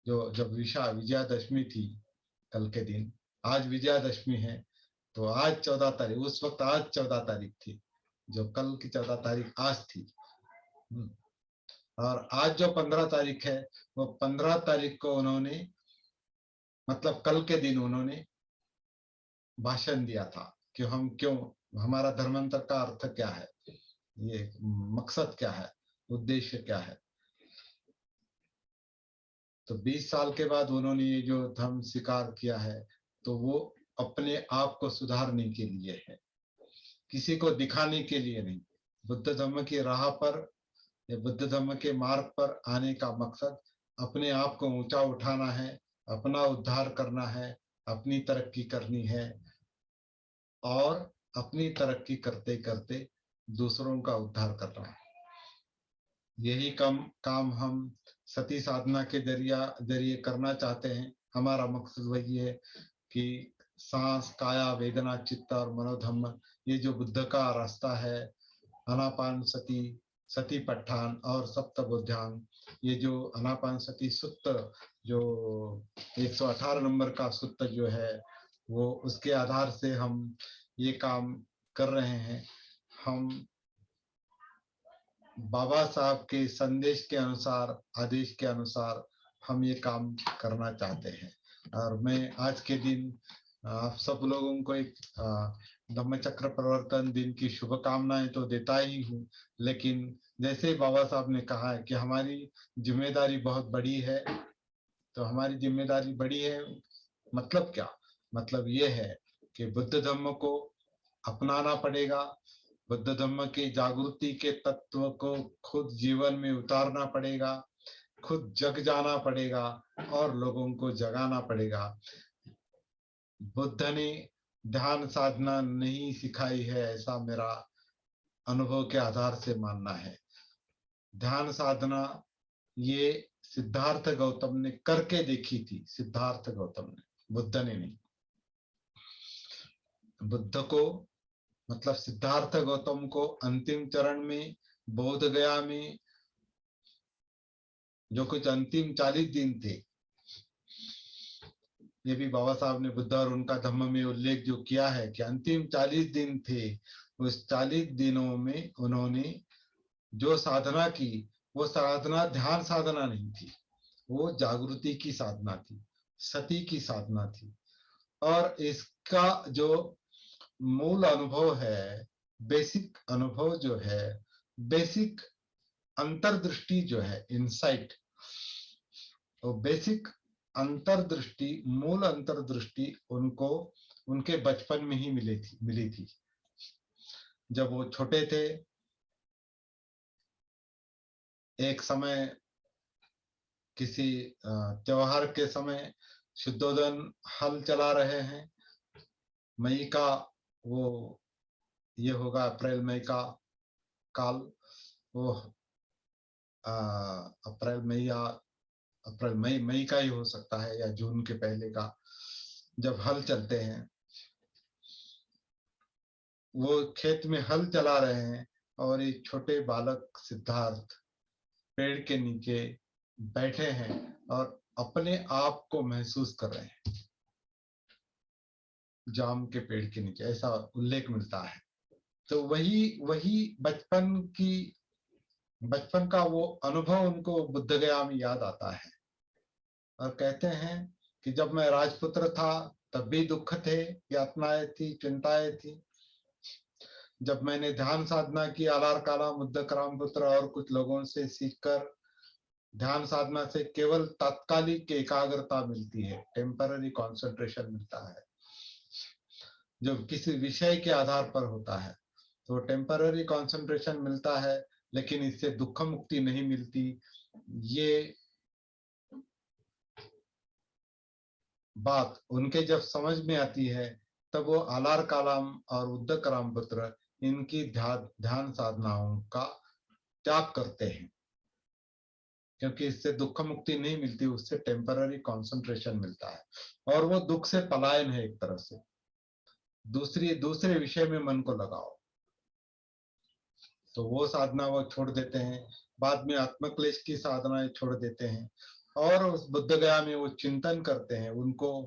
जो जब विजयादशमी थी, कल के दिन, आज विजयादशमी है, तो आज 14 तारीख, उस वक्त आज 14 तारीख थी, जो कल की 14 तारीख आज थी। और आज जो 15 तारीख है, वो 15 तारीख को उन्होंने, मतलब कल के दिन उन्होंने भाषण दिया था कि हम क्यों, हमारा धर्मांतर का अर्थ क्या है, ये मकसद क्या है, उद्देश्य क्या है। तो 20 साल के बाद उन्होंने ये जो धर्म स्वीकार किया है, तो वो अपने आप को सुधारने के लिए है, किसी को दिखाने के लिए नहीं। बुद्ध धर्म की राह पर, या बुद्ध धर्म के मार्ग पर आने का मकसद अपने आप को ऊंचा उठाना है, अपना उद्धार करना है, अपनी तरक्की करनी है, और अपनी तरक्की करते करते दूसरों का उद्धार करना है। यही काम हम सती साधना के जरिए करना चाहते हैं। हमारा मकसद वही है कि सांस, काया, वेदना, चित्त और मनोधम्म, ये जो बुद्ध का रास्ता है, अनापान सती, सती पट्ठान और सप्तबोध्यांग, ये जो अनापान सती सुत्त, जो 118 नंबर का सुत्त जो है, वो उसके आधार से हम ये काम कर रहे हैं। हम बाबा साहब के संदेश के अनुसार, आदेश के अनुसार हम ये काम करना चाहते हैं। और मैं आज के दिन आप सब लोगों को एक धम्मचक्र प्रवर्तन दिन की शुभकामनाएं तो देता ही हूँ, लेकिन जैसे बाबा साहब ने कहा है कि हमारी जिम्मेदारी बहुत बड़ी है, तो हमारी जिम्मेदारी बड़ी है मतलब क्या, मतलब ये है कि बुद्ध धम्म को अपनाना पड़ेगा, बुद्ध धम्म के जागृति के तत्व को खुद जीवन में उतारना पड़ेगा, खुद जग जाना पड़ेगा और लोगों को जगाना पड़ेगा। बुद्ध ने ध्यान साधना नहीं सिखाई है, ऐसा मेरा अनुभव के आधार से मानना है। ध्यान साधना ये सिद्धार्थ गौतम ने करके देखी थी, सिद्धार्थ गौतम ने, बुद्ध ने नहीं। बुद्ध को, मतलब सिद्धार्थ गौतम को अंतिम चरण में बोध गया में जो कुछ अंतिम 40 दिन थे, ये भी बाबा साहब ने बुद्ध और उनका धम्म में उल्लेख जो किया है कि अंतिम 40 दिन थे, उस 40 दिनों में उन्होंने जो साधना की, वो साधना ध्यान साधना नहीं थी, वो जागृति की साधना थी, सती की साधना थी। और इसका जो मूल अनुभव है, बेसिक अनुभव जो है, बेसिक अंतर्दृष्टि जो है, इनसाइट, वो बेसिक अंतर्दृष्टि, मूल अंतर्दृष्टि उनको उनके बचपन में ही मिली थी। जब वो छोटे थे, एक समय किसी त्योहार के समय शुद्धोदन हल चला रहे हैं, मई का वो ये होगा, अप्रैल मई का काल, वो अप्रैल मई या अप्रैल मई का ही हो सकता है, या जून के पहले का, जब हल चलते हैं, वो खेत में हल चला रहे हैं और एक छोटे बालक सिद्धार्थ पेड़ के नीचे बैठे हैं और अपने आप को महसूस कर रहे हैं, जाम के पेड़ के नीचे, ऐसा उल्लेख मिलता है। तो वही बचपन का वो अनुभव उनको बुद्ध गया में याद आता है। और कहते हैं कि जब मैं राजपुत्र था तब भी दुख थे, यातनाएं थी, चिंताएं थी, जब मैंने ध्यान साधना की आलार काला मुद्दक रामपुत्र और कुछ लोगों से सीखकर, ध्यान साधना से केवल तात्कालिक एकाग्रता मिलती है, टेम्पररी कॉन्सेंट्रेशन मिलता है, जो किसी विषय के आधार पर होता है, तो टेम्पररी कॉन्सेंट्रेशन मिलता है, लेकिन इससे दुख मुक्ति नहीं मिलती। ये बात उनके जब समझ में आती है, तब वो आलार कालाम और उद्दक रामपुत्र इनकी ध्यान साधनाओं का त्याग करते हैं, क्योंकि इससे दुख मुक्ति नहीं मिलती, उससे टेम्पररी कॉन्सेंट्रेशन मिलता है, और वो दुख से पलायन है एक तरह से। दूसरे विषय में मन को लगाओ, तो वो साधना वो छोड़ देते हैं। बाद में आत्मक्लेश की साधनाएं छोड़ देते हैं, और उस बुद्ध गया में वो चिंतन करते हैं, उनको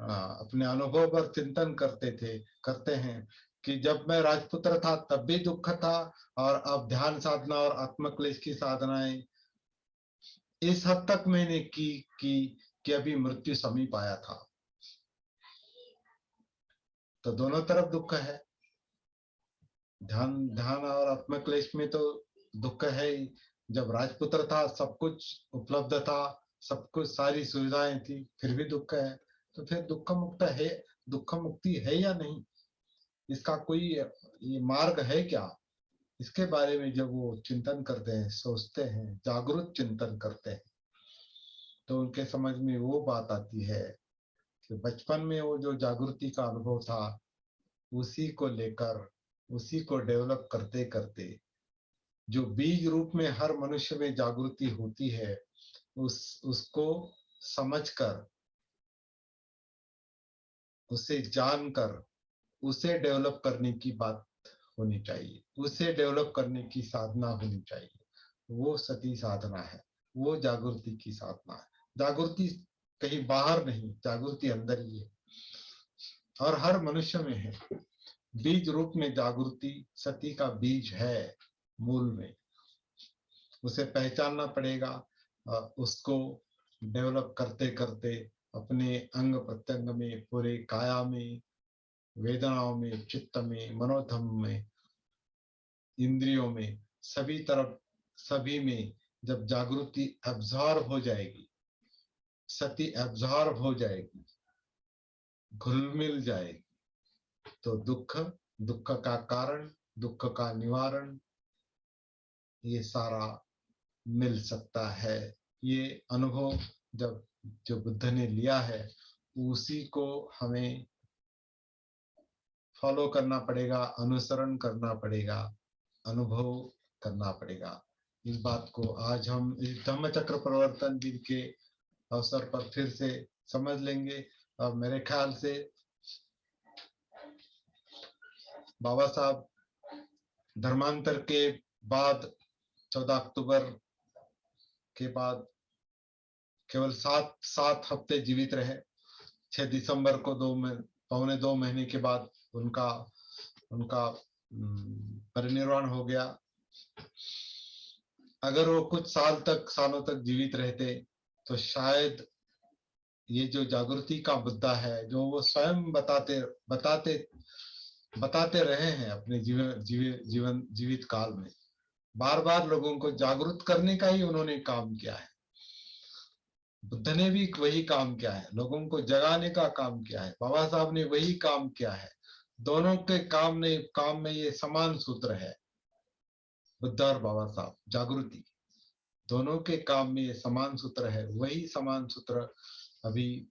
अपने अनुभव पर चिंतन करते हैं कि जब मैं राजपुत्र था तब भी दुख था, और अब ध्यान साधना और आत्मक्लेश की साधनाएं इस हद तक मैंने की कि अभी मृत्यु समीप आया था। तो दोनों तरफ दुख है, ध्यान और आत्मक्लेश में तो दुख है ही। जब राजपुत्र था सब कुछ उपलब्ध था, सब कुछ सारी सुविधाएं थी, फिर भी दुख है, तो फिर दुख मुक्ति है या नहीं, इसका कोई ये मार्ग है क्या? इसके बारे में जब वो चिंतन करते हैं, सोचते हैं, जागरूक चिंतन करते हैं, तो उनके समझ में वो बात आती है कि बचपन में वो जो जागृति का अनुभव था, उसी को लेकर, उसी को डेवलप करते करते जो बीज रूप में हर मनुष्य में जागृति होती है, उसको समझकर, उसे जानकर, उसे डेवलप करने की बात होनी चाहिए, उसे डेवलप करने की साधना होनी चाहिए। वो सती साधना है, वो जागृति की साधना है। जागृति कहीं बाहर नहीं, जागृति अंदर ही है, और हर मनुष्य में है। बीज रूप में जागृति सती का बीज है, मूल में उसे पहचानना पड़ेगा। उसको डेवलप करते करते अपने अंग प्रत्यंग में, पूरे काया में, वेदनाओं में, चित्त में, मनोधम में, इंद्रियों में, सभी तरफ, सभी में जब जागृति एब्जॉर्ब हो जाएगी, सती एब्जॉर्ब हो जाएगी, घुल मिल जाएगी, तो दुख का कारण, दुख का निवारण, ये सारा मिल सकता है। ये अनुभव जब जो बुद्ध ने लिया है, उसी को हमें फॉलो करना पड़ेगा, अनुसरण करना पड़ेगा, अनुभव करना पड़ेगा। इस बात को आज हम इस धम्म चक्र प्रवर्तन दिन के अवसर पर फिर से समझ लेंगे। और मेरे ख्याल से बाबा साहब धर्मांतर के बाद 14 अक्टूबर के बाद केवल 7 हफ्ते जीवित रहे। 6 दिसंबर को 2 महीने के बाद उनका परिनिर्वाण हो गया। अगर वो कुछ सालों तक जीवित रहते, तो शायद ये जो जागृति का मुद्दा है, जो वो स्वयं बताते रहे हैं अपने जीवित काल में, बार बार लोगों को जागरूक करने का ही उन्होंने काम किया है। बुद्ध ने भी वही काम किया है, लोगों को जगाने का काम किया है। बाबा साहब ने वही काम किया है। दोनों के काम में ये समान सूत्र है। बुद्ध और बाबा साहब, जागृति, दोनों के काम में ये समान सूत्र है। वही समान सूत्र अभी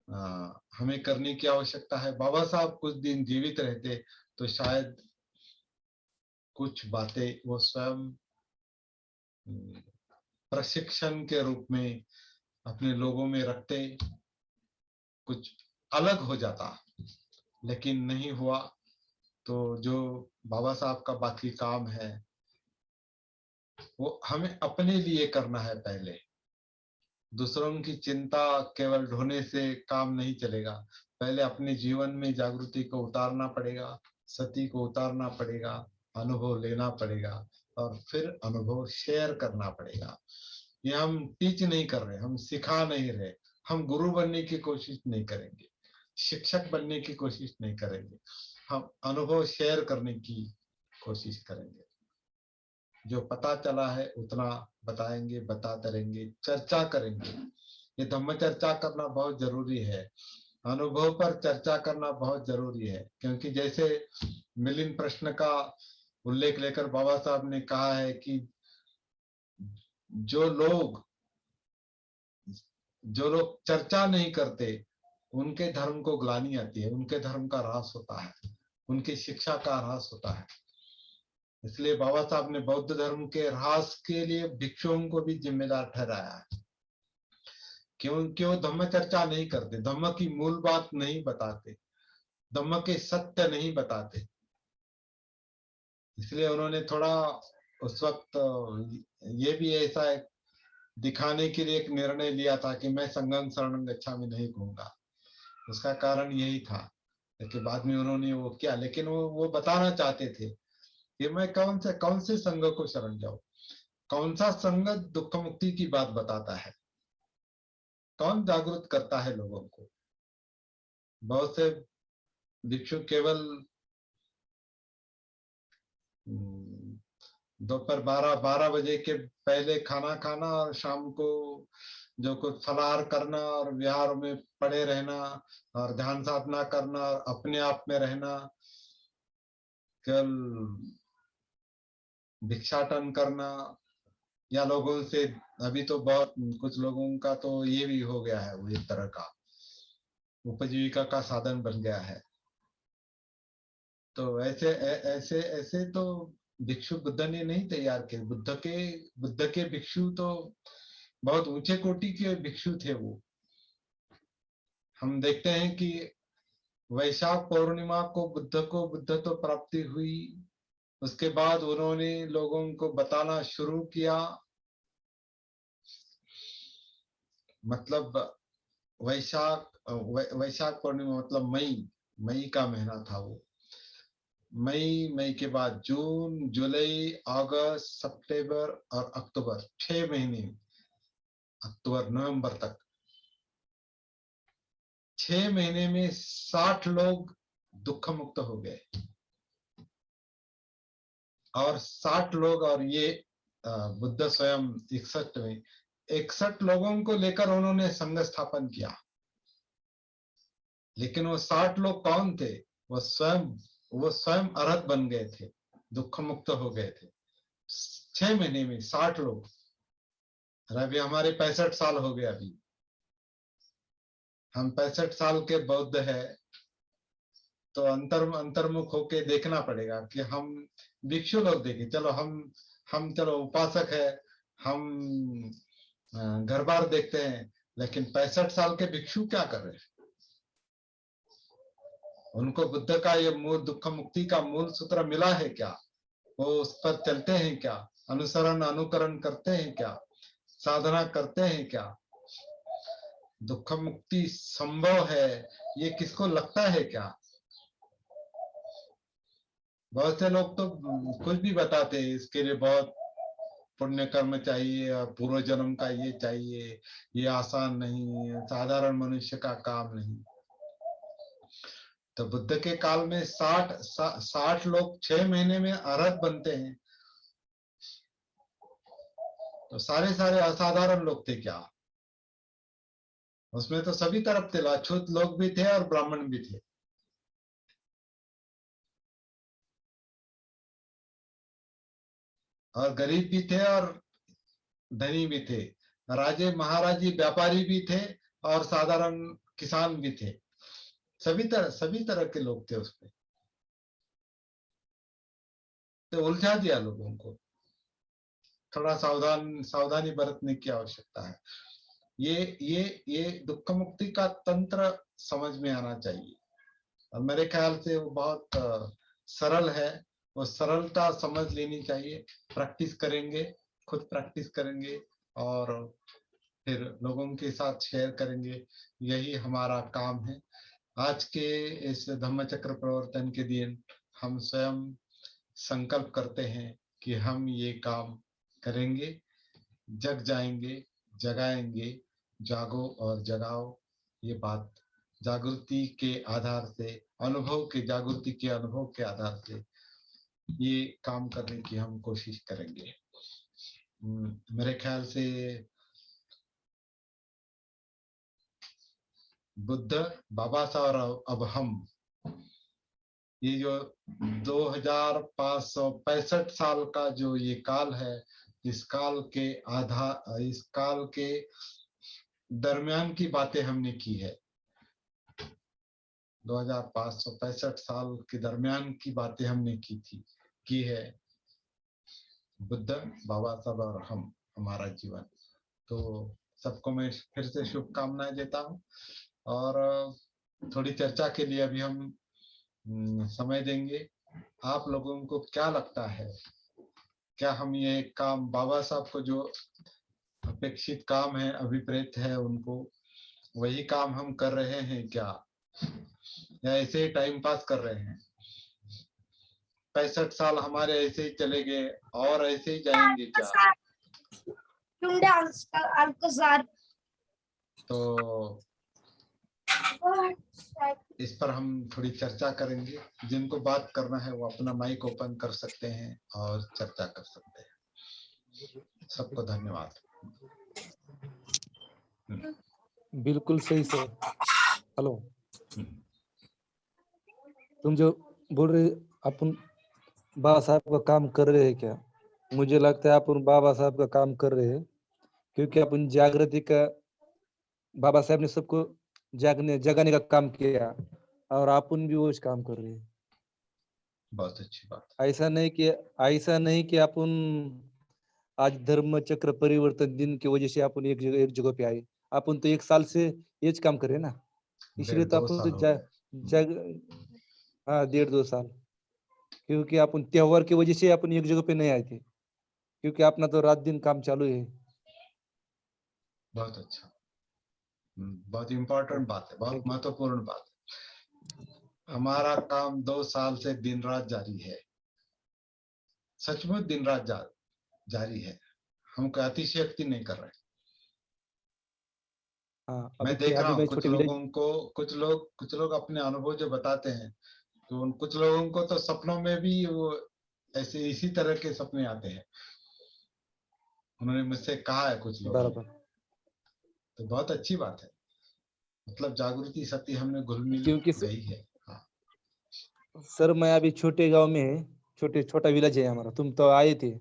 हमें करने की आवश्यकता है। बाबा साहब कुछ दिन जीवित रहते, तो शायद कुछ बातें वो स्वयं प्रशिक्षण के रूप में अपने लोगों में रखते, कुछ अलग हो जाता, लेकिन नहीं हुआ। तो जो बाबा साहब का बाकी काम है, वो हमें अपने लिए करना है पहले। दूसरों की चिंता केवल ढोने से काम नहीं चलेगा। पहले अपने जीवन में जागृति को उतारना पड़ेगा, सती को उतारना पड़ेगा, अनुभव लेना पड़ेगा, और फिर अनुभव शेयर करना पड़ेगा। ये हम टीच नहीं कर रहे, हम सिखा नहीं रहे, हम गुरु बनने की कोशिश नहीं करेंगे, शिक्षक बनने की कोशिश नहीं करेंगे। हम अनुभव शेयर करने की कोशिश करेंगे। जो पता चला है उतना बताएंगे, बताते रहेंगे, चर्चा करेंगे। ये धम्म चर्चा करना बहुत जरूरी है, अनुभव पर चर्चा करना बहुत जरूरी है। क्योंकि जैसे मिलिंद प्रश्न का उल्लेख लेकर बाबा साहब ने कहा है कि जो लोग चर्चा नहीं करते उनके धर्म को ग्लानि आती है, उनके धर्म का ह्रास होता है, उनकी शिक्षा का ह्रास होता है। इसलिए बाबा साहब ने बौद्ध धर्म के ह्रास के लिए भिक्षुओं को भी जिम्मेदार ठहराया है। क्योंकि वो धम्म चर्चा नहीं करते, धम्म की मूल बात नहीं बताते, धम्म के सत्य नहीं बताते। इसलिए उन्होंने थोड़ा उस वक्त ये भी ऐसा दिखाने के लिए एक निर्णय लिया था कि मैं संघं शरणं गच्छामि नहीं कहूंगा। उसका कारण यही था। लेकिन बाद में उन्होंने वो किया, लेकिन वो बताना चाहते थे कि मैं कौन से संघ को शरण जाऊं, कौन सा संघ दुख मुक्ति की बात बताता है, कौन जागरूक करता है लोगों को। बहुत से भिक्षु केवल दोपहर 12 बजे के पहले खाना खाना और शाम को जो कुछ फलाहार करना और विहार में पड़े रहना और ध्यान साधना करना और अपने आप में रहना, केवल भिक्षाटन करना, या लोगों से अभी तो बहुत कुछ लोगों का तो ये भी हो गया है, वो एक तरह का उपजीविका का साधन बन गया है। तो ऐसे ऐसे तो भिक्षु बुद्ध ने नहीं तैयार किए। बुद्ध के भिक्षु तो बहुत ऊंचे कोटि के भिक्षु थे। वो हम देखते हैं कि वैशाख पूर्णिमा को बुद्धत्व प्राप्ति हुई। उसके बाद उन्होंने लोगों को बताना शुरू किया। मतलब वैशाख पूर्णिमा मतलब मई का महीना था वो। मई के बाद जून, जुलाई, अगस्त, सितंबर और अक्टूबर, 6 महीने, अक्टूबर नवंबर तक 6 महीने में 60 लोग दुख मुक्त हो गए। और 60 लोग, और ये बुद्ध स्वयं 61 लोगों को लेकर उन्होंने संघ स्थापन किया। लेकिन वो 60 लोग कौन थे? वो स्वयं अरहत बन गए थे, दुख मुक्त हो गए थे 6 महीने में 60 लोग। और अभी हमारे 65 साल हो गए। अभी हम 65 साल के बौद्ध है, तो अंतर्मुख होके देखना पड़ेगा कि हम भिक्षु लोग देखें। चलो हम चलो उपासक है, हम घर बार देखते हैं, लेकिन 65 साल के भिक्षु क्या कर रहे हैं? उनको बुद्ध का ये मूल दुख मुक्ति का मूल सूत्र मिला है क्या? वो उस पर चलते हैं क्या? अनुकरण करते हैं क्या? साधना करते हैं क्या? दुख मुक्ति संभव है ये किसको लगता है क्या? बहुत से लोग तो कुछ भी बताते हैं, इसके लिए बहुत पुण्य कर्म चाहिए और पूर्व जन्म का ये चाहिए, ये आसान नहीं है, साधारण मनुष्य का काम नहीं। तो बुद्ध के काल में 60 लोग 6 महीने में अरहत बनते हैं। तो सारे असाधारण लोग थे क्या? उसमें तो सभी तरफ थे, अछूत लोग भी थे और ब्राह्मण भी थे। और गरीब भी थे और धनी भी थे, राजे महाराजी व्यापारी भी थे और साधारण किसान भी थे। सभी तरह के लोग थे उसमें। तो उलझा दिया लोगों को। थोड़ा सावधानी बरतने की आवश्यकता है। ये दुख मुक्ति का तंत्र समझ में आना चाहिए। और मेरे ख्याल से वो बहुत सरल है। वो सरलता समझ लेनी चाहिए। प्रैक्टिस करेंगे, खुद प्रैक्टिस करेंगे और फिर लोगों के साथ शेयर करेंगे। यही हमारा काम है। आज के इस धम्मचक्र प्रवर्तन के दिन हम स्वयं संकल्प करते हैं कि हम ये काम करेंगे, जग जाएंगे, जगाएंगे, जागो और जगाओ, ये बात जागृति के आधार से, जागृति के अनुभव के आधार से ये काम करने की हम कोशिश करेंगे। मेरे ख्याल से बुद्ध, बाबा साहब और अब हम, ये जो 2565 साल का जो ये काल है, इस काल के दरमियान की बातें हमने की है। 2565 साल के दरमियान की बातें हमने की है। बुद्ध, बाबा साहब और हम, हमारा जीवन। तो सबको मैं फिर से शुभकामनाएं देता हूँ और थोड़ी चर्चा के लिए अभी हम समय देंगे। आप लोगों को क्या लगता है, क्या हम ये काम बाबा साहब को जो अपेक्षित काम है, अभिप्रेत है उनको, वही काम हम कर रहे हैं क्या, या ऐसे ही टाइम पास कर रहे हैं? 65 साल हमारे ऐसे ही चले गए और ऐसे ही जाएंगे क्या? तो इस पर हम थोड़ी चर्चा करेंगे। जिनको बात करना है वो अपना माइक ओपन कर सकते हैं और चर्चा कर सकते हैं। सबको धन्यवाद। बिल्कुल सही सर। हेलो, तुम जो बोल रहे अपन बाबा साहब का काम कर रहे हैं क्या? मुझे लगता है अपन बाबा साहब का काम कर रहे हैं, क्योंकि अपन जागृति का, बाबा साहब ने सबको जगाने का काम किया और अपन भी वो काम कर रहे हैं। बहुत अच्छी बात। ऐसा नहीं कि अपन आज धर्म चक्र परिवर्तन दिन की वजह से अपन एक जगह पे आए। अपन तो 1 साल से ये काम कर रहे हैं ना, इसलिए तो अपन तो हाँ 1.5-2 साल, क्योंकि अपन त्योहार की वजह से अपन एक जगह पे नहीं आए थे, क्योंकि अपना तो रात दिन काम चालू है। बहुत अच्छा, बहुत इम्पोर्टेंट बात है, बहुत महत्वपूर्ण बात है। हमारा काम 2 साल से दिन रात जारी है, सचमुच दिन रात जारी है। हम कोई अतिशयोक्ति नहीं कर रहे। मैं देख रहा हूँ कुछ लोग अपने अनुभव जो बताते हैं, तो कुछ लोगों को तो सपनों में भी वो ऐसे इसी तरह के सपने आते हैं। उन्होंने मुझसे कहा है कुछ लोगों ने, तो बहुत अच्छी बात है। मतलब जागृति शक्ति हमने घुल मिल गई है। हाँ सर, मैं अभी छोटे गांव में, छोटा विलेज है हमारा, तुम तो आए थे।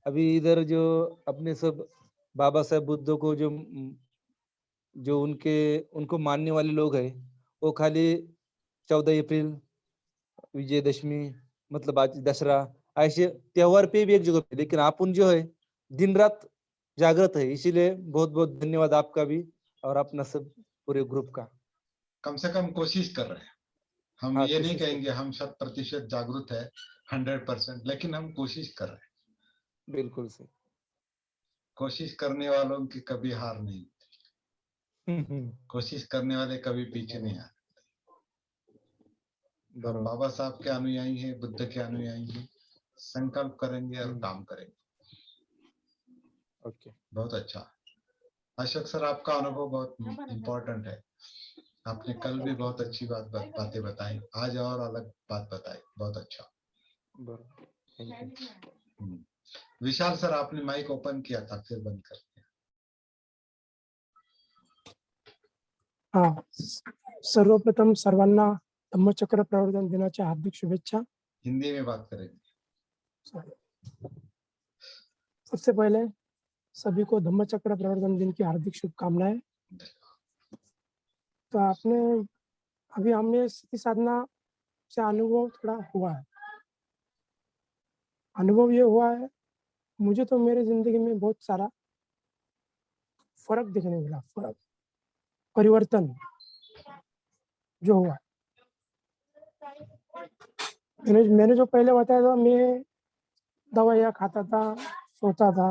अभी इधर जो अपने सब बाबा साहेब बुद्ध को जो उनको मानने वाले लोग हैं, वो खाली 14 अप्रैल, विजयदशमी, मतलब आज दशहरा, ऐसे त्योहार पे भी एक जगह पे, लेकिन अपन जो है दिन रात जागृत है। इसीलिए बहुत बहुत धन्यवाद आपका भी और अपना सब पूरे ग्रुप का। कम से कम कोशिश कर रहे हैं हम। हाँ, ये नहीं कहेंगे हम 100% जागरूक है 100%, लेकिन हम कोशिश कर रहे हैं। बिल्कुल सही। कोशिश करने वालों की कभी हार नहीं होती। कोशिश करने वाले कभी पीछे नहीं आते। हम बाबा साहब के अनुयायी हैं, बुद्ध के अनुयायी हैं। संकल्प करेंगे और काम करेंगे। ओके, बहुत अच्छा। अशोक सर, आपका अनुभव बहुत इम्पोर्टेंट है। आपने कल भी बहुत अच्छी बातें बताई, आज और अलग बात बताई, बहुत अच्छा। विशाल सर, आपने माइक ओपन किया था, फिर बंद कर दिया। हाँ, सर्वप्रथम सर्वांना धम्मचक्र प्रवर्तन दिनाच्या हार्दिक शुभेच्छा। हिंदी में बात करेंगे। सबसे पहले सभी को धम्मचक्र प्रवर्तन दिन की हार्दिक शुभकामनाएं। तो अभी हमने स्थिति साधना से अनुभव थोड़ा हुआ है। अनुभव ये हुआ है, मुझे तो मेरी जिंदगी में बहुत सारा फर्क दिखने मिला, परिवर्तन जो हुआ। मैंने जो पहले बताया था, मैं दवाइयाँ खाता था, सोता था,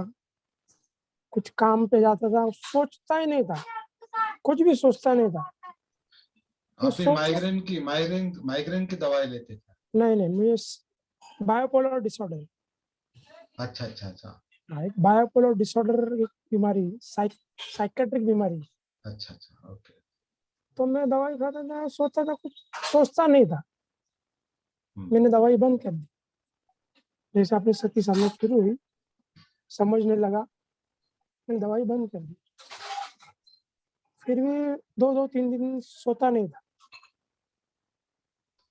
कुछ काम पे जाता था, सोचता ही नहीं था, कुछ भी सोचता नहीं था। आप माइग्रेन की दवाई लेते थे? नहीं, मैं बायोपोलर डिसऑर्डर। अच्छा। बायोपोलर डिसऑर्डर एक बीमारी, साइकेट्रिक बीमारी। अच्छा, ओके। तो मैं दवाई खाता था, सोचता था, कुछ सोचता नहीं था। हम्म, मैंने दवाई बंद कर दी। जैसे अपनी सती समझ शुरू हुई, समझने लगा, मैंने दवाई बंद कर दी। फिर भी 2-3 दिन सोता नहीं था।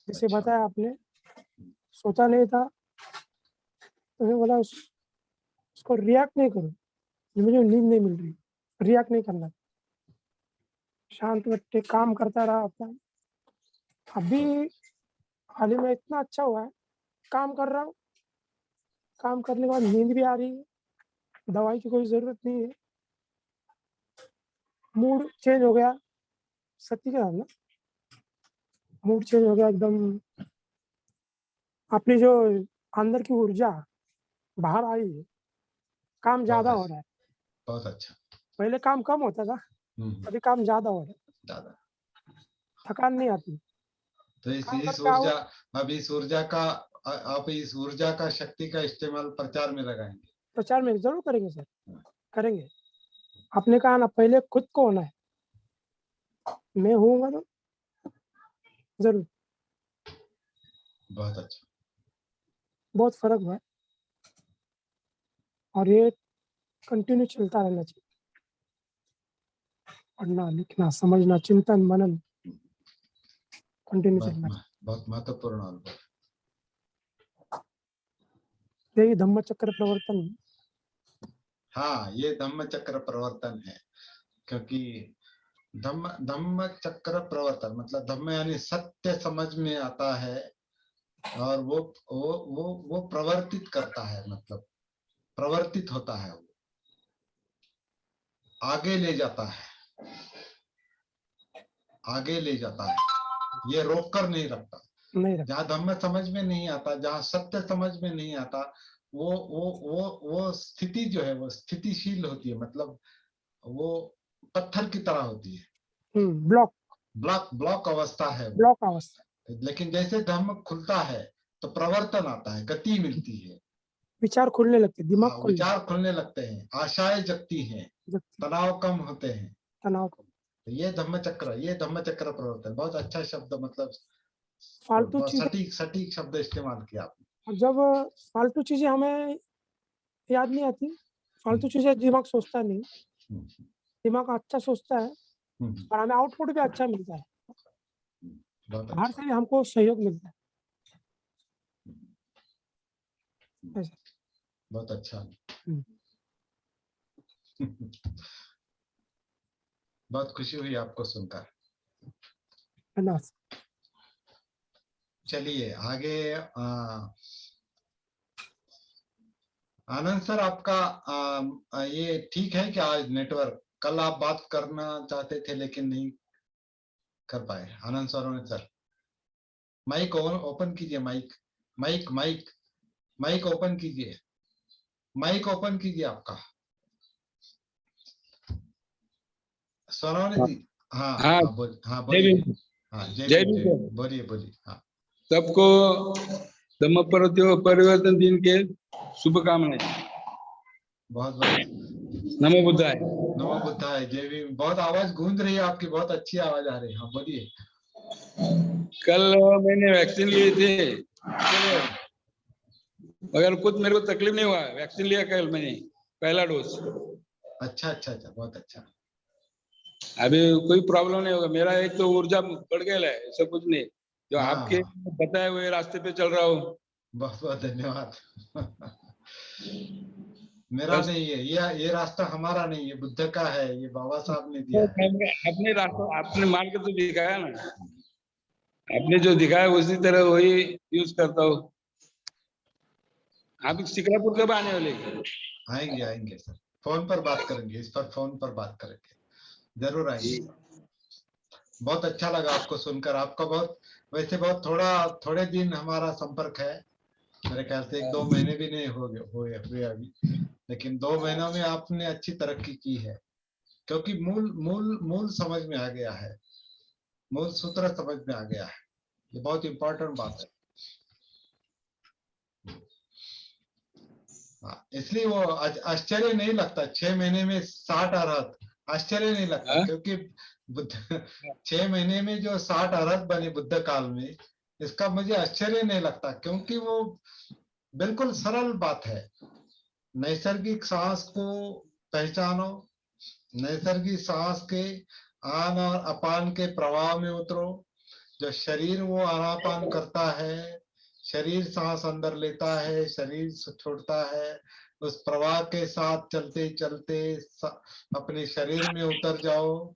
जैसे अच्छा। बताया आपने, सोता नहीं था, तो मैं बोला उसको रिएक्ट नहीं करूँ, मुझे नींद नहीं मिल रही, रिएक्ट नहीं करना, शांत बैठ के काम करता रहा अपना। अभी हाल ही में इतना अच्छा हुआ है, काम कर रहा हूँ, काम करने के बाद नींद भी आ रही है, दवाई की कोई जरूरत नहीं है, मूड चेंज हो गया। सत्य का ना, मूड चेंज हो गया एकदम। अपनी जो अंदर की ऊर्जा बाहर आई है, काम बहुत ज्यादा हो अच्छा, रहा है। बहुत अच्छा। पहले काम कम होता था, अभी काम ज्यादा हो रहा है, दादा, थकान नहीं आती, तो काम इस करके आओ। ऊर्जा, अब इस ऊर्जा का आप इस ऊर्जा का शक्ति का इस्तेमाल प्रचार में लगाएंगे। प्रचार में जरूर करेंगे सर, करेंगे। आपने कहा ना, पहले खुद को होना है, मैं होऊंगा तो जरूर। बहुत अच्छा। बहुत फर्क हुआ है, और ये कंटिन्यू चलता रहना चाहिए। पढ़ना, लिखना, समझना, चिंतन, मनन कंटिन्यू चलना चाहिए। बहुत महत्वपूर्ण अनुभव। यही धम्म चक्र प्रवर्तन। हाँ, ये धम्म चक्र प्रवर्तन है, क्योंकि धम्म धम्म चक्र प्रवर्तन मतलब धम्म यानी सत्य समझ में आता है, और वो प्रवर्तित करता है, मतलब प्रवर्तित होता है, वो आगे ले जाता है, आगे ले जाता है, ये रोक कर नहीं रखता। नहीं रख, जहाँ धम्म समझ में नहीं आता, जहाँ सत्य समझ में नहीं आता, वो स्थिति जो है वो स्थितिशील होती है, मतलब वो पत्थर की तरह होती है, ब्लॉक, ब्लॉक अवस्था है वो। ब्लॉक अवस्था। लेकिन जैसे धम्म खुलता है तो प्रवर्तन आता है, गति मिलती है, विचार खुलने लगते, दिमाग खुलने विचार खुलने लगते हैं, आशाएं जगती हैं, लगते, तनाव कम होते हैं। तनाव को। तो ये धम्म चक्र प्रवर्तन, बहुत अच्छा शब्द, मतलब फालतू बहुत चीजें, सटीक शब्द इस्तेमाल किया आपने। और जब फालतू चीजें हमें याद नहीं आती, फालतू चीजें दिमाग सोचता नहीं, हम्म, दिमाग अच्छा सोचता है, हम्म, और हमें आउटपुट भी अच्छा मिलता है, बहुत बाहर अच्छा। से भी हमको सहयोग मिलता है ऐसा। बहुत अच्छा। हम्म, बहुत खुशी हुई आपको सुनकर। धन्यवाद। चलिए आगे। आनंद सर, आपका ये ठीक है कि आज नेटवर्क, कल आप बात करना चाहते थे लेकिन नहीं कर पाए। आनंद सर, माइक ओपन कीजिए, mic mic mic mic open कीजिए, माइक ओपन कीजिए आपका, सोनोनी हाँ दी। हाँ हाँ, हाँ, हाँ जय बोलिए। भीम। हाँ, जय जय भीम, जय भीम भीम, बोलिए बोलिए। हाँ, सबको धम्म परिवर्तन दिन के शुभकामनाएं। बहुत बहुत नमो बुद्धाय। नमो बुद्धाय, जय भीम। बहुत आवाज गूंज रही है आपकी, बहुत अच्छी आवाज आ रही है। हाँ बोलिए। कल मैंने वैक्सीन लिए थे, मगर कुछ मेरे को तकलीफ नहीं हुआ। वैक्सीन लिया कल मैंने, पहला डोज। अच्छा अच्छा अच्छा, बहुत अच्छा। अभी कोई प्रॉब्लम नहीं होगा। मेरा एक तो ऊर्जा बढ़ गया है, ऐसा कुछ नहीं। जो आपके हाँ, बताए हुए रास्ते पे चल रहा हूँ। बहुत बहुत धन्यवाद। मेरा बस नहीं है ये रास्ता, हमारा नहीं है, बुद्ध का है, ये बाबा साहब ने तो दिया है। अपने रास्ते आपने मान के तो दिखाया ना, आपने जो दिखाया उसी तरह वही यूज करता हूँ। आप शिक्रापुर कब आने वाले? आएंगे आएंगे सर, फोन पर बात करेंगे, इस पर फोन पर बात करेंगे, जरूर आएंगे। बहुत अच्छा लगा आपको सुनकर। आपका बहुत, वैसे बहुत थोड़े दिन हमारा संपर्क है, मेरे ख्याल से 1-2 महीने भी नहीं हुए अभी, लेकिन 2 महीनों में आपने अच्छी तरक्की की है, क्योंकि मूल मूल मूल समझ में आ गया है, मूल सूत्र समझ में आ गया है। ये बहुत इंपॉर्टेंट बात है। हाँ, इसलिए वो आश्चर्य नहीं लगता 6 महीने में 60 अरहत, आश्चर्य नहीं लगता, हाँ? क्योंकि बुद्ध 6 महीने में जो 60 अरहत बने बुद्ध काल में, इसका मुझे आश्चर्य नहीं लगता, क्योंकि वो बिल्कुल सरल बात है। नैसर्गिक सांस को पहचानो, नैसर्गिक सांस के आन और अपान के प्रवाह में उतरो। जो शरीर वो आनापान करता है, शरीर सांस अंदर लेता है, शरीर छोड़ता है, उस प्रवाह के साथ चलते चलते अपने शरीर में उतर जाओ।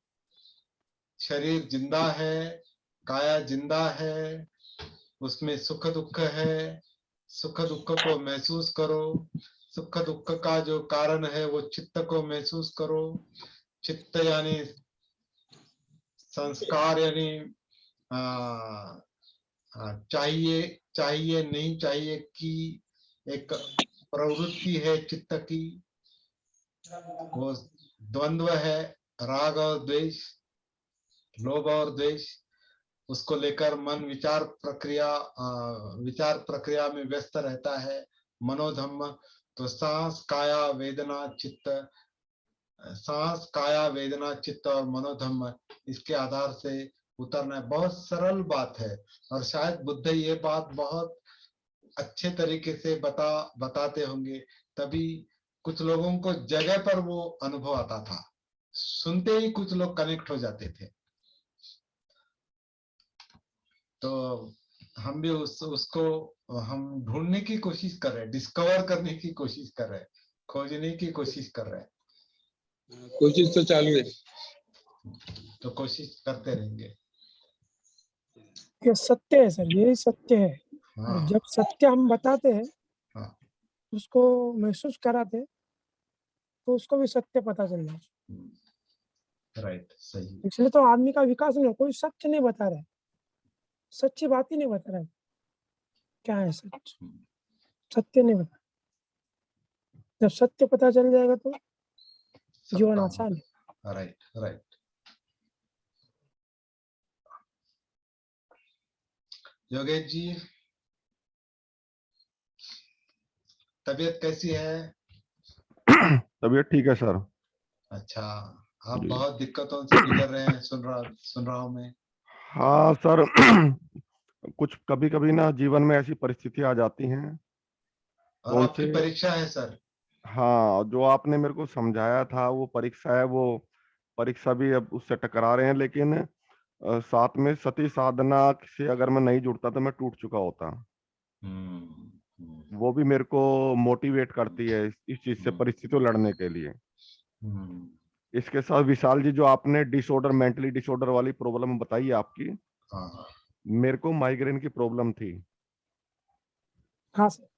शरीर जिंदा है, काया जिंदा है, उसमें सुख दुख है, सुख दुख को महसूस करो। सुख दुख का जो कारण है वो चित्त को महसूस करो। चित्त यानी संस्कार, यानी चाहिए चाहिए नहीं चाहिए की एक प्रवृत्ति है चित्त की, वो द्वंद्व है, राग और द्वेष, लोभ और द्वेष। उसको लेकर मन विचार प्रक्रिया में व्यस्त रहता है। मनोधम्म, तो सांस काया वेदना चित्त, सांस काया वेदना चित्त और मनोधम्म, इसके आधार से उतरना है। बहुत सरल बात है, और शायद बुद्ध ये बात बहुत अच्छे तरीके से बताते होंगे, तभी कुछ लोगों को जगह पर वो अनुभव आता था, सुनते ही कुछ लोग कनेक्ट हो जाते थे। तो हम भी उसको हम ढूंढने की कोशिश कर रहे हैं, डिस्कवर करने की कोशिश कर रहे हैं, खोजने की कोशिश कर रहे हैं। कोशिश तो चालू है। तो कोशिश करते रहेंगे। ये सत्य है सर, यही सत्य है। हाँ। और जब सत्य हम बताते हैं, हाँ। उसको महसूस कराते हैं, तो उसको भी सत्य पता चल जाए। राइट, सही। इसलिए तो आदमी का विकास नहीं, कोई सत्य नहीं बता रहा है, सच्ची बात ही नहीं बता रहा है। क्या है सच? सत्य नहीं बता। जब सत्य पता चल जाएगा तो जीवन आसान है। Right, right. योगेश जी, तबीयत कैसी है? तबीयत ठीक है सर। अच्छा, आप बहुत दिक्कतों से गुजर रहे हैं, सुन रहा हूं मैं। हाँ सर, कुछ कभी कभी ना जीवन में ऐसी परिस्थिति आ जाती हैं। और आपकी परीक्षा है सर। हाँ, जो आपने मेरे को समझाया था वो परीक्षा है, वो परीक्षा भी अब उससे टकरा रहे हैं, लेकिन साथ में सती साधना से अगर मैं नहीं जुड़ता तो मैं टूट चुका होता। वो भी मेरे को मोटिवेट करती है इस चीज से, परिस्थितियों लड़ने के लिए। इसके साथ विशाल जी, जो आपने डिसऑर्डर, मेंटली डिसऑर्डर वाली प्रॉब्लम बताई आपकी, हाँ। मेरे को माइग्रेन की प्रॉब्लम थी। हाँ सर।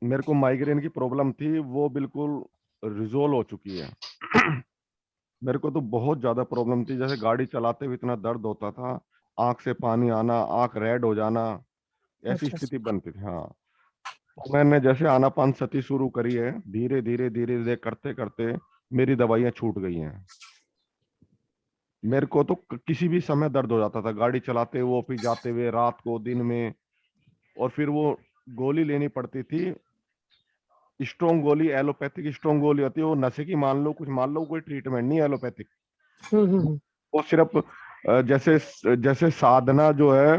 मेरे को माइग्रेन की प्रॉब्लम थी, वो बिल्कुल रिजोल्व हो चुकी है। मेरे को तो बहुत ज्यादा प्रॉब्लम थी, जैसे गाड़ी चलाते हुए इतना दर्द होता था, आंख से पानी आना, आंख रेड हो जाना, ऐसी अच्छा स्थिति बनती थी। हाँ, तो मैंने जैसे आनापान सती शुरू करी है, धीरे धीरे धीरे धीरे करते करते मेरी दवाइयां छूट गई हैं। मेरे को तो किसी भी समय दर्द हो जाता था, गाड़ी चलाते हुए, ऑफिस जाते हुए, रात को, दिन में। और फिर वो गोली लेनी पड़ती थी, स्ट्रोंग गोली, एलोपैथिक स्ट्रोंग गोली होती है, वो नशे की मान लो, कुछ मान लो, कोई ट्रीटमेंट नहीं एलोपैथिक। वो सिर्फ जैसे जैसे साधना जो है,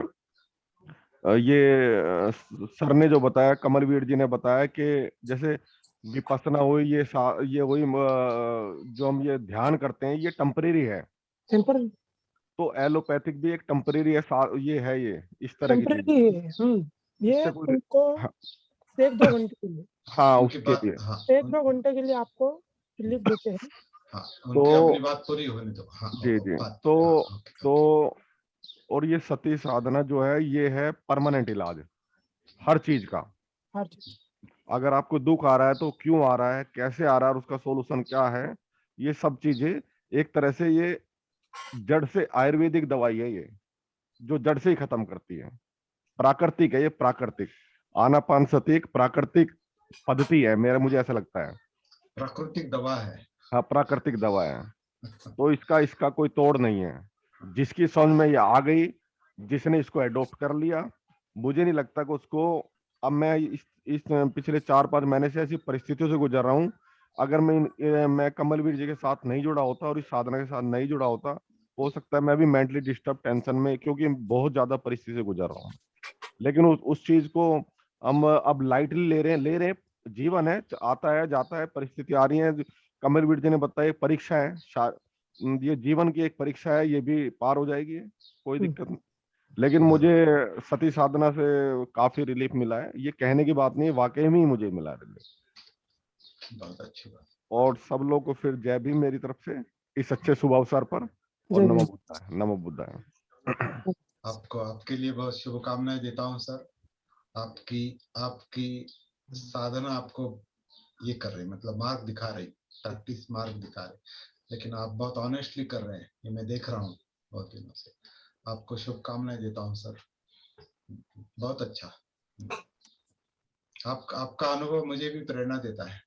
ये सर ने जो बताया, कमलवीर जी ने बताया कि जैसे विपස්සना हुई, ये वही जो हम ये ध्यान करते हैं, ये टेम्परेरी है। टेम्पररी। तो एलोपैथिक भी एक टेम्परेरी है, ये है, ये इस तरह की चीज। टेम्पररी है। ये इससे कोई, तुमको हाँ, 1-2 घंटे के लिए, हाँ उनकी उसके बात, लिए। हाँ, 1-2 घंटे के लिए आपको रिलीफ देते हैं। हाँ, तो उनकी अपनी बात पूरी होने दो। हाँ, जी जी, बात, तो हाँ, तो और ये सती साधना जो है, ये है परमानेंट इलाज हर चीज का। हर चीज। अगर आपको दुख आ रहा है तो क्यों आ रहा है, कैसे आ रहा है, और उसका सोल्यूशन क्या है, ये सब चीजें एक तरह से ये जड़ से आयुर्वेदिक दवाई है, ये जो जड़ से ही खत्म करती है। प्राकृतिक है ये, प्राकृतिक। आनापान सती एक प्राकृतिक पद्धति है, मेरा, मुझे ऐसा लगता है। प्राकृतिक दवा है। हाँ, प्राकृतिक दवा है। तो इसका इसका कोई तोड़ नहीं है। जिसकी समझ में ये आ गई, जिसने इसको एडॉप्ट कर लिया, मुझे नहीं लगता कि उसको, अब मैं इस पिछले 4-5 महीने से ऐसी परिस्थितियों से गुजर रहा हूँ अगर मैं कमलवीर जी के साथ नहीं जुड़ा होता और इस साधना के साथ नहीं जुड़ा होता, हो सकता है मैं भी मेंटली डिस्टर्ब, टेंशन में, क्योंकि बहुत ज्यादा परिस्थिति से गुजर रहा हूँ। लेकिन उस चीज को हम अब लाइटली ले रहे हैं। जीवन है, आता है जाता है, परिस्थिति आ रही है। कमलवीर जी ने बताया परीक्षा है, ये जीवन की एक परीक्षा है, ये भी पार हो जाएगी, कोई दिक्कत नहीं। लेकिन मुझे सती साधना से काफी रिलीफ मिला है, ये कहने की बात नहीं है, वाकई में ही मुझे मिला रिलीफ। बहुत अच्छी बात। और सब लोग को फिर जय भीम मेरी तरफ से इस अच्छे शुभ अवसर पर, और जय नमो भीम। बुद्धाय, नमो बुद्धाय। आपको आपके लिए बहुत शुभकामनाएं देता हूं सर। आपकी आपकी साधना आपको ये कर रही, मतलब मार्ग दिखा रही, प्रैक्टिस मार्ग दिखा रही, लेकिन आप बहुत ऑनेस्टली कर रहे हैं, ये मैं देख रहा हूँ बहुत दिनों से। आपको शुभकामनाएं देता हूँ सर, बहुत अच्छा। आपका अनुभव मुझे भी प्रेरणा देता है।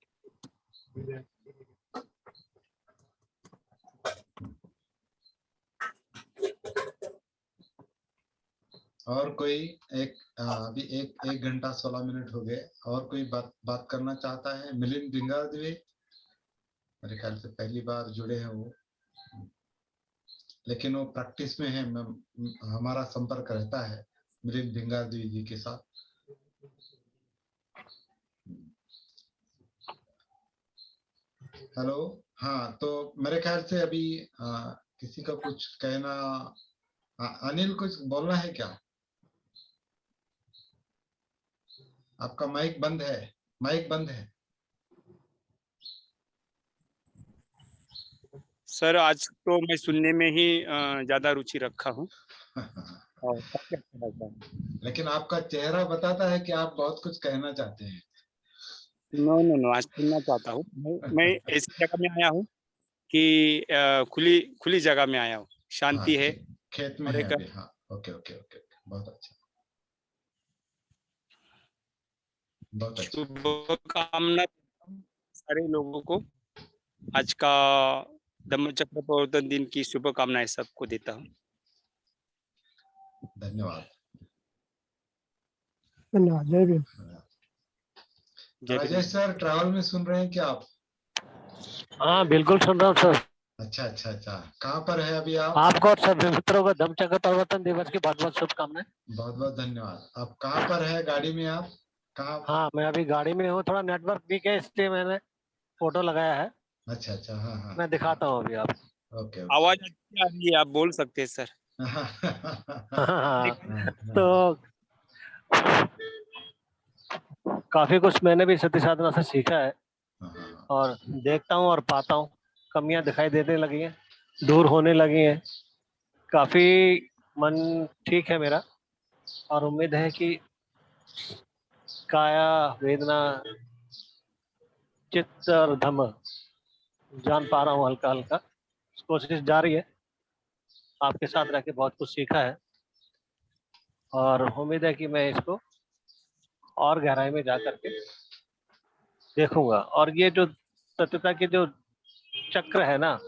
और कोई अभी एक घंटा 16 मिनट हो गए, और कोई बात करना चाहता है? मिलिंद भिंगारदिवे, मेरे ख्याल से पहली बार जुड़े हैं वो, लेकिन वो प्रैक्टिस में है। हमारा संपर्क रहता है मिलिंद भिंगारदिवे जी के साथ। हेलो, हाँ, तो मेरे ख्याल से अभी किसी का कुछ कहना, अनिल कुछ बोलना है क्या? आपका माइक बंद है, माइक बंद है। सर आज तो मैं सुनने में ही ज्यादा रुचि रखा हूँ। और काफी अच्छा लगता है। लेकिन आपका चेहरा बताता है कि आप बहुत कुछ कहना चाहते हैं। नो नो नो, आज सुनना चाहता हूँ। मैं ऐसी जगह में आया हूँ कि खुली खुली जगह में आया हूँ, शांति है। खेत में और है एक अभी। हाँ, ओके ओके ओके, बहुत अच्छा, बहुत अच्छा। शुभकामना सारे लोगों को, आज का धम्मचक्र प्रवर्तन दिन की शुभकामनाएं सबको देता हूँ। धन्यवाद। धन्यवाद। जय भीम। जय भीम। राजेश सर, ट्रैवल में सुन रहे हैं क्या आप? हाँ बिल्कुल सुन रहा हूँ सर। अच्छा अच्छा अच्छा, कहाँ पर है अभी आप? आपको और सभी मित्रों को धम्मचक्र प्रवर्तन दिवस की बहुत बहुत शुभकामनाएं। बहुत बहुत धन्यवाद। आप कहाँ पर है? गाड़ी में आप कहाँ? हाँ मैं अभी गाड़ी में हूँ, थोड़ा नेटवर्क वीक है इसलिए मैंने फोटो लगाया है। अच्छा अच्छा, हाँ हाँ, मैं दिखाता हूँ अभी आपको। ओके आवाज अच्छी आ रही है, आप बोल सकते हैं सर। हाँ, तो काफी कुछ मैंने भी सती साधना से सीखा है, और देखता हूँ और पाता हूँ कमियां दिखाई देने लगी हैं, दूर होने लगी हैं। काफी मन ठीक है मेरा, और उम्मीद है कि काया वेदना चित्त और धम्म जान पा रहा हूँ हल्का हल्का। कोशिश जारी है। आपके साथ रह के बहुत कुछ सीखा है, और उम्मीद है कि मैं इसको और गहराई में जा करके देखूंगा। और ये जो सत्यता के जो चक्र है ना,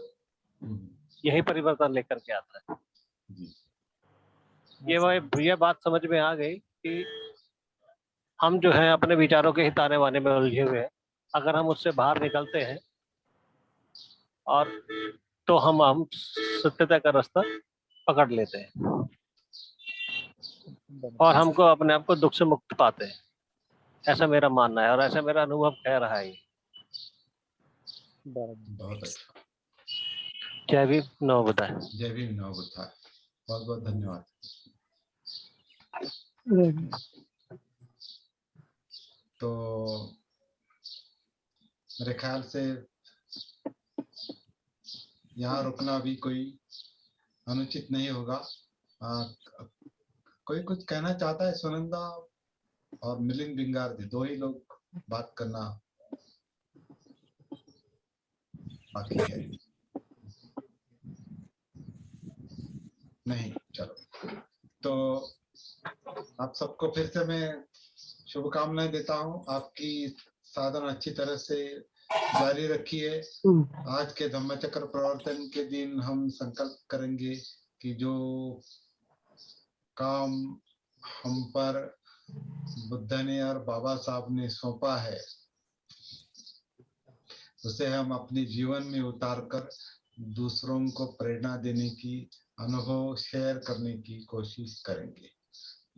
यही परिवर्तन लेकर के आता है। ये बात समझ में आ गई कि हम जो है अपने विचारों के ही ताने बाने में उलझे हुए हैं। अगर हम उससे बाहर निकलते हैं और तो हम सत्यता का रास्ता पकड़ लेते हैं, और हमको अपने आप को दुख से मुक्त पाते हैं। ऐसा मेरा मानना है, और ऐसा मेरा अनुभव कह रहा है। बहुत अच्छा। जय भीम, नमो बुद्धाय। जय भीम, नमो बुद्धाय। बहुत बहुत धन्यवाद। जय भीम। तो मेरे ख्याल से यहाँ रुकना भी कोई अनुचित नहीं होगा। कोई कुछ कहना चाहता है? सुनंदा और मिलिंद भिंगारदी, दो ही लोग बात करना बाकी है। नहीं, चलो, तो आप सबको फिर से मैं शुभकामनाएं देता हूँ। आपकी साधना अच्छी तरह से जारी रखिए। आज के धम्मचक्र प्रवर्तन के दिन हम संकल्प करेंगे कि जो काम हम पर बुद्ध ने और बाबा साहब ने सौंपा है, उसे हम अपने जीवन में उतार कर दूसरों को प्रेरणा देने की, अनुभव शेयर करने की कोशिश करेंगे।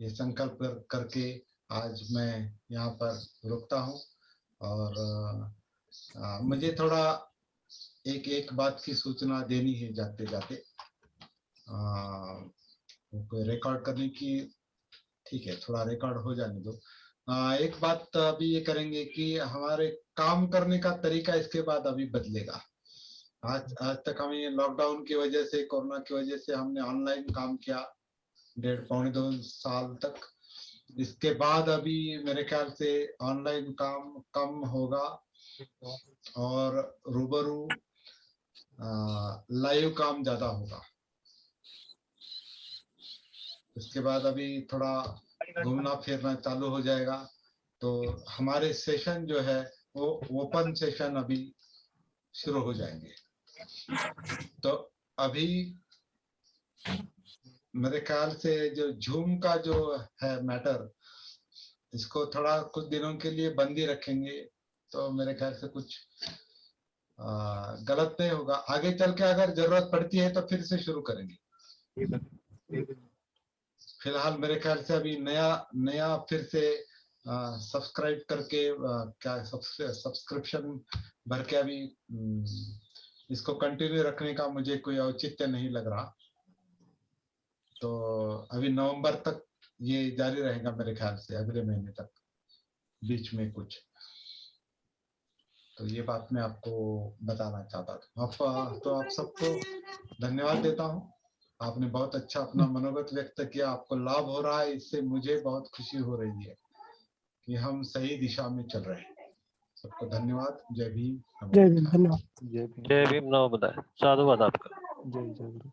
ये संकल्प करके आज मैं यहाँ पर रुकता हूँ। और मुझे थोड़ा एक एक बात की सूचना देनी है जाते जाते। कोई रिकॉर्ड करने की, ठीक है, थोड़ा रिकॉर्ड हो जाने दो। एक बात अभी ये करेंगे कि हमारे काम करने का तरीका इसके बाद अभी बदलेगा। आज तक हमें लॉकडाउन की वजह से, कोरोना की वजह से हमने ऑनलाइन काम किया 1.5-2 साल तक। इसके बाद अभी मेरे ख्याल से ऑनलाइन काम कम होगा और रूबरू लाइव काम ज्यादा होगा। इसके बाद अभी थोड़ा घूमना फिरना चालू हो जाएगा, तो हमारे सेशन जो है वो ओपन सेशन अभी शुरू हो जाएंगे। तो अभी मेरे ख्याल से जो जूम का जो है मैटर, इसको थोड़ा कुछ दिनों के लिए बंद ही रखेंगे, तो मेरे ख्याल से कुछ गलत नहीं होगा। आगे चल के अगर जरूरत पड़ती है तो फिर से शुरू करेंगे। फिलहाल मेरे ख्याल से अभी नया फिर से सब्सक्राइब करके क्या सब्सक्रिप्शन भर के अभी इसको कंटिन्यू रखने का मुझे कोई औचित्य नहीं लग रहा। तो अभी नवंबर तक ये जारी रहेगा मेरे ख्याल से, अगले महीने तक, बीच में कुछ। तो ये बात मैं आपको बताना चाहता था। तो आप सबको धन्यवाद देता हूँ। आपने बहुत अच्छा अपना मनोगत व्यक्त किया, आपको लाभ हो रहा है, इससे मुझे बहुत खुशी हो रही है कि हम सही दिशा में चल रहे हैं। सबको धन्यवाद। जय भीम। जय भीम। धन्यवाद। जय भीम। जय भीम, नमो बुद्धाय। साधुवाद आपका। जय जय गुरु।